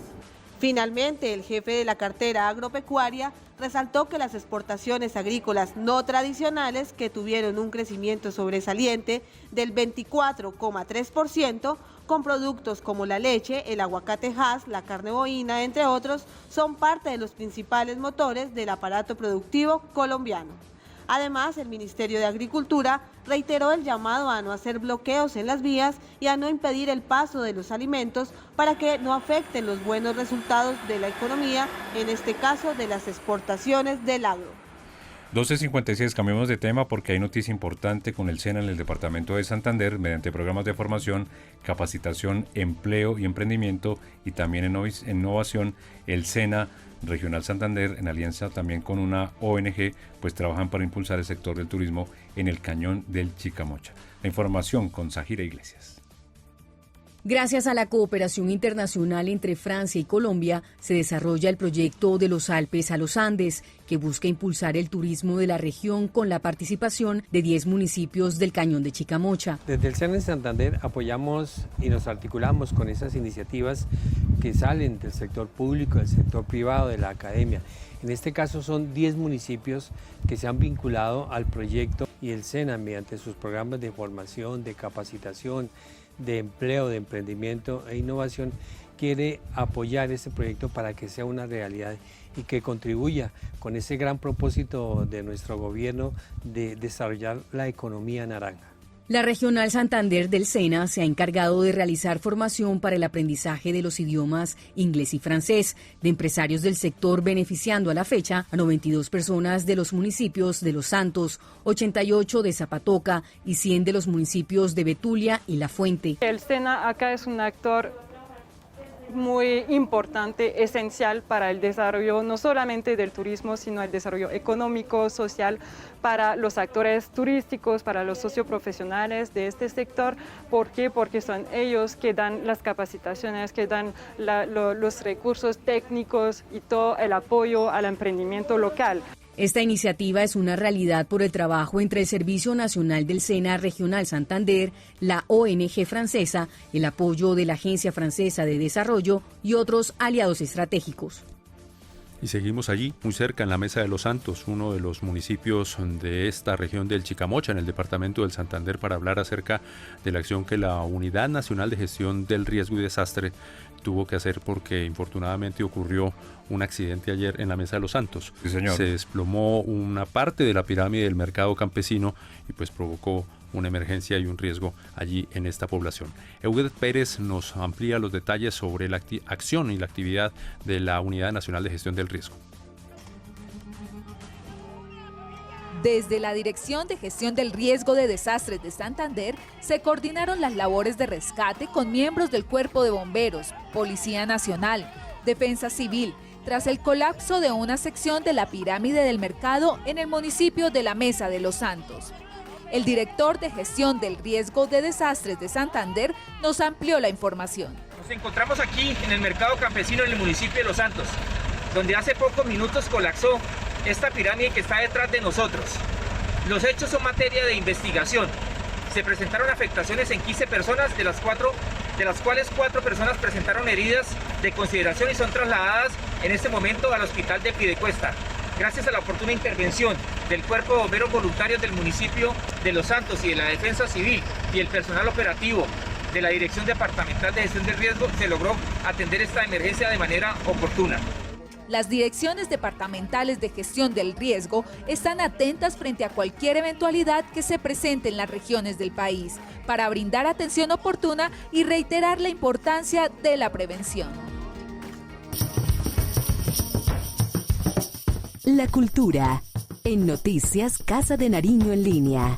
Finalmente, el jefe de la cartera agropecuaria resaltó que las exportaciones agrícolas no tradicionales, que tuvieron un crecimiento sobresaliente del 24,3%, con productos como la leche, el aguacate Hass, la carne bovina, entre otros, son parte de los principales motores del aparato productivo colombiano. Además, el Ministerio de Agricultura reiteró el llamado a no hacer bloqueos en las vías y a no impedir el paso de los alimentos para que no afecten los buenos resultados de la economía, en este caso de las exportaciones del agro. 12:56, cambiemos de tema porque hay noticia importante con el SENA en el departamento de Santander mediante programas de formación, capacitación, empleo y emprendimiento y también en innovación. El SENA Regional Santander, en alianza también con una ONG, pues trabajan para impulsar el sector del turismo en el Cañón del Chicamocha. La información con Zahira Iglesias. Gracias a la cooperación internacional entre Francia y Colombia, se desarrolla el proyecto de los Alpes a los Andes, que busca impulsar el turismo de la región con la participación de 10 municipios del Cañón de Chicamocha. Desde el SENA en Santander apoyamos y nos articulamos con esas iniciativas que salen del sector público, del sector privado, de la academia. En este caso son 10 municipios que se han vinculado al proyecto y el SENA, mediante sus programas de formación, de capacitación, de empleo, de emprendimiento e innovación, quiere apoyar este proyecto para que sea una realidad y que contribuya con ese gran propósito de nuestro gobierno de desarrollar la economía naranja. La Regional Santander del SENA se ha encargado de realizar formación para el aprendizaje de los idiomas inglés y francés de empresarios del sector, beneficiando a la fecha a 92 personas de los municipios de Los Santos, 88 de Zapatoca y 100 de los municipios de Betulia y La Fuente. El SENA acá es un actor muy importante, esencial para el desarrollo no solamente del turismo, sino el desarrollo económico, social, para los actores turísticos, para los socioprofesionales de este sector. ¿Por qué? Porque son ellos que dan las capacitaciones, que dan los recursos técnicos y todo el apoyo al emprendimiento local. Esta iniciativa es una realidad por el trabajo entre el Servicio Nacional del SENA Regional Santander, la ONG francesa, el apoyo de la Agencia Francesa de Desarrollo y otros aliados estratégicos. Y seguimos allí, muy cerca, en la Mesa de los Santos, uno de los municipios de esta región del Chicamocha, en el departamento del Santander, para hablar acerca de la acción que la Unidad Nacional de Gestión del Riesgo y Desastre tuvo que hacer porque infortunadamente ocurrió un accidente ayer en la Mesa de los Santos. Sí, señor. Se desplomó una parte de la pirámide del mercado campesino y pues provocó una emergencia y un riesgo allí en esta población. Eudet Pérez nos amplía los detalles sobre la acción y la actividad de la Unidad Nacional de Gestión del Riesgo. Desde la Dirección de Gestión del Riesgo de Desastres de Santander se coordinaron las labores de rescate con miembros del Cuerpo de Bomberos, Policía Nacional, Defensa Civil, tras el colapso de una sección de la pirámide del mercado en el municipio de la Mesa de los Santos. El director de Gestión del Riesgo de Desastres de Santander nos amplió la información. Nos encontramos aquí en el mercado campesino en el municipio de Los Santos, donde hace pocos minutos colapsó esta pirámide que está detrás de nosotros. Los hechos son materia de investigación. Se presentaron afectaciones en 15 personas, de las cuales 4 personas presentaron heridas de consideración y son trasladadas en este momento al hospital de Piedecuesta. Gracias a la oportuna intervención del Cuerpo de Bomberos Voluntarios del municipio de Los Santos y de la Defensa Civil y el personal operativo de la Dirección Departamental de Gestión del Riesgo, se logró atender esta emergencia de manera oportuna. Las direcciones departamentales de gestión del riesgo están atentas frente a cualquier eventualidad que se presente en las regiones del país para brindar atención oportuna y reiterar la importancia de la prevención. La cultura en Noticias Casa de Nariño en línea.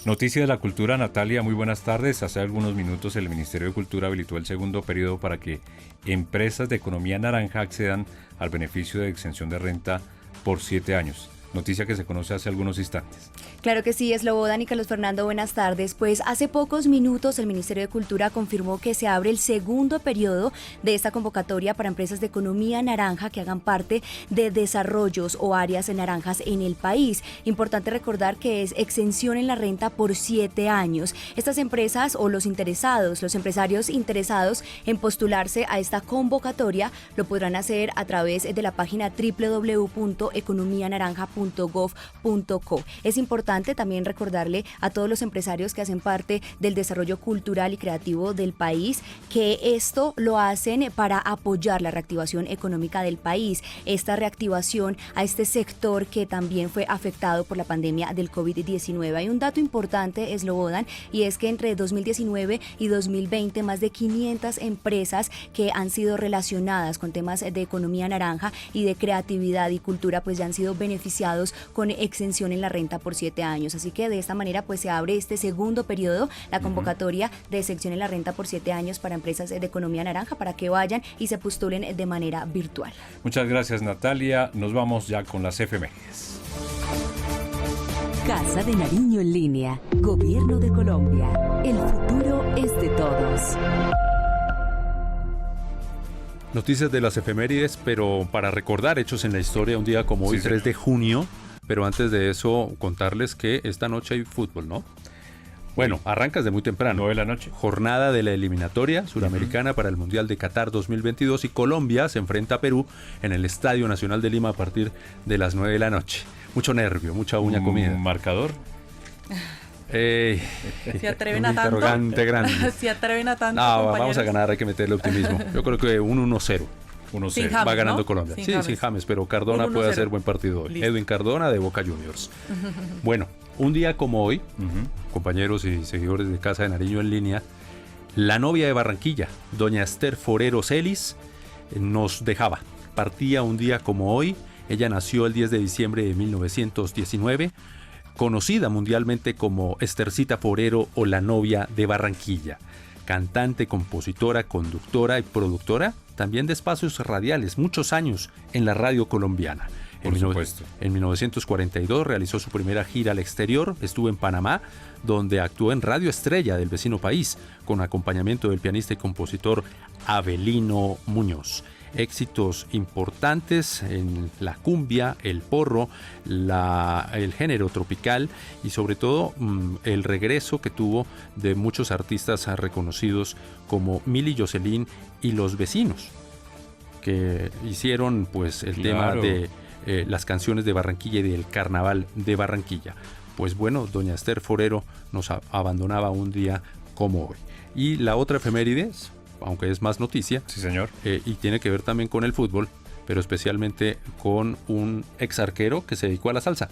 Noticia de la cultura, Natalia, muy buenas tardes. Hace algunos minutos el Ministerio de Cultura habilitó el segundo periodo para que empresas de economía naranja accedan al beneficio de exención de renta por 7 años. Noticia que se conoce hace algunos instantes. Claro que sí, Slobodan y Carlos Fernando, buenas tardes. Pues hace pocos minutos el Ministerio de Cultura confirmó que se abre el segundo periodo de esta convocatoria para empresas de economía naranja que hagan parte de desarrollos o áreas naranjas en el país. Importante recordar que es exención en la renta por 7 años. Estas empresas o los empresarios interesados en postularse a esta convocatoria lo podrán hacer a través de la página www.economianaranja.gov.co. Es importante también recordarle a todos los empresarios que hacen parte del desarrollo cultural y creativo del país que esto lo hacen para apoyar la reactivación económica del país, esta reactivación a este sector que también fue afectado por la pandemia del COVID-19. Hay un dato importante, Slobodan, y es que entre 2019 y 2020 más de 500 empresas que han sido relacionadas con temas de economía naranja y de creatividad y cultura pues ya han sido beneficiados con exención en la renta por 7 años. Así que de esta manera pues se abre este segundo periodo, la convocatoria de exención en la renta por 7 años para empresas de economía naranja para que vayan y se postulen de manera virtual. Muchas gracias, Natalia. Nos vamos ya con las efemérides. Casa de Nariño en línea. Gobierno de Colombia. El futuro es de todos. Noticias de las efemérides, pero para recordar hechos en la historia, un día como hoy, sí, 3 de junio, pero antes de eso contarles que esta noche hay fútbol, ¿no? Bueno, arranca desde muy temprano. 9 de la noche. Jornada de la eliminatoria suramericana para el Mundial de Qatar 2022 y Colombia se enfrenta a Perú en el Estadio Nacional de Lima a partir de las 9 de la noche. Mucho nervio, mucha uña comida. ¿Marcador? Se atreven a tanto. Interrogante grande. Se atreven a tanto. No, vamos a ganar, hay que meterle optimismo. Yo creo que un 1-0. Sin James, va ganando, ¿no? Colombia. Sin James, pero Cardona puede hacer buen partido hoy. Listo. Edwin Cardona de Boca Juniors. Bueno, un día como hoy, compañeros y seguidores de Casa de Nariño en línea, la novia de Barranquilla, doña Esther Forero Celis, nos dejaba. Partía un día como hoy. Ella nació el 10 de diciembre de 1919, conocida mundialmente como Esthercita Forero o la novia de Barranquilla. Cantante, compositora, conductora y productora también de espacios radiales, muchos años en la radio colombiana. Por supuesto. En 1942 realizó su primera gira al exterior, estuvo en Panamá, donde actuó en Radio Estrella del vecino país, con acompañamiento del pianista y compositor Avelino Muñoz. Éxitos importantes en la cumbia, el porro, el género tropical y sobre todo el regreso que tuvo de muchos artistas reconocidos como Milly Jocelyn y Los Vecinos, que hicieron pues el tema de las canciones de Barranquilla y del Carnaval de Barranquilla. Pues bueno, doña Esther Forero nos abandonaba un día como hoy. Y la otra efeméride, aunque es más noticia, sí, señor, y tiene que ver también con el fútbol, pero especialmente con un ex arquero que se dedicó a la salsa.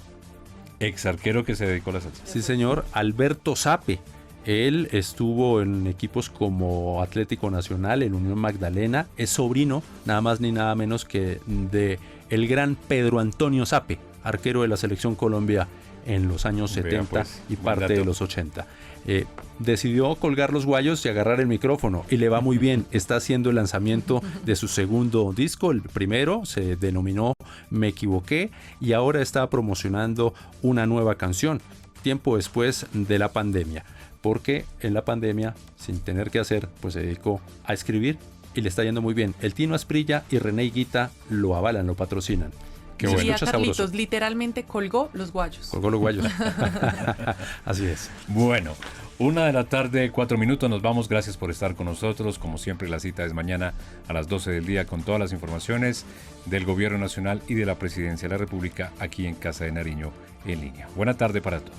Ex arquero que se dedicó a la salsa. Sí, señor, Alberto Sape. Él estuvo en equipos como Atlético Nacional, en Unión Magdalena. Es sobrino, nada más ni nada menos que de el gran Pedro Antonio Sape, arquero de la Selección Colombia en los años 70 pues, y parte de los 80. Decidió colgar los guayos y agarrar el micrófono y le va muy bien. Está haciendo el lanzamiento de su segundo disco. El primero se denominó Me Equivoqué y ahora está promocionando una nueva canción tiempo después de la pandemia, porque en la pandemia, sin tener que hacer, pues se dedicó a escribir y le está yendo muy bien. El Tino Asprilla y René Higuita lo avalan, lo patrocinan. Qué bueno. Sí, Carlitos sabroso. Literalmente colgó los guayos. Colgó los guayos. Así es. Bueno, 1:04 p.m. Nos vamos. Gracias por estar con nosotros. Como siempre, la cita es mañana a las 12 del día con todas las informaciones del Gobierno Nacional y de la Presidencia de la República aquí en Casa de Nariño en línea. Buena tarde para todos.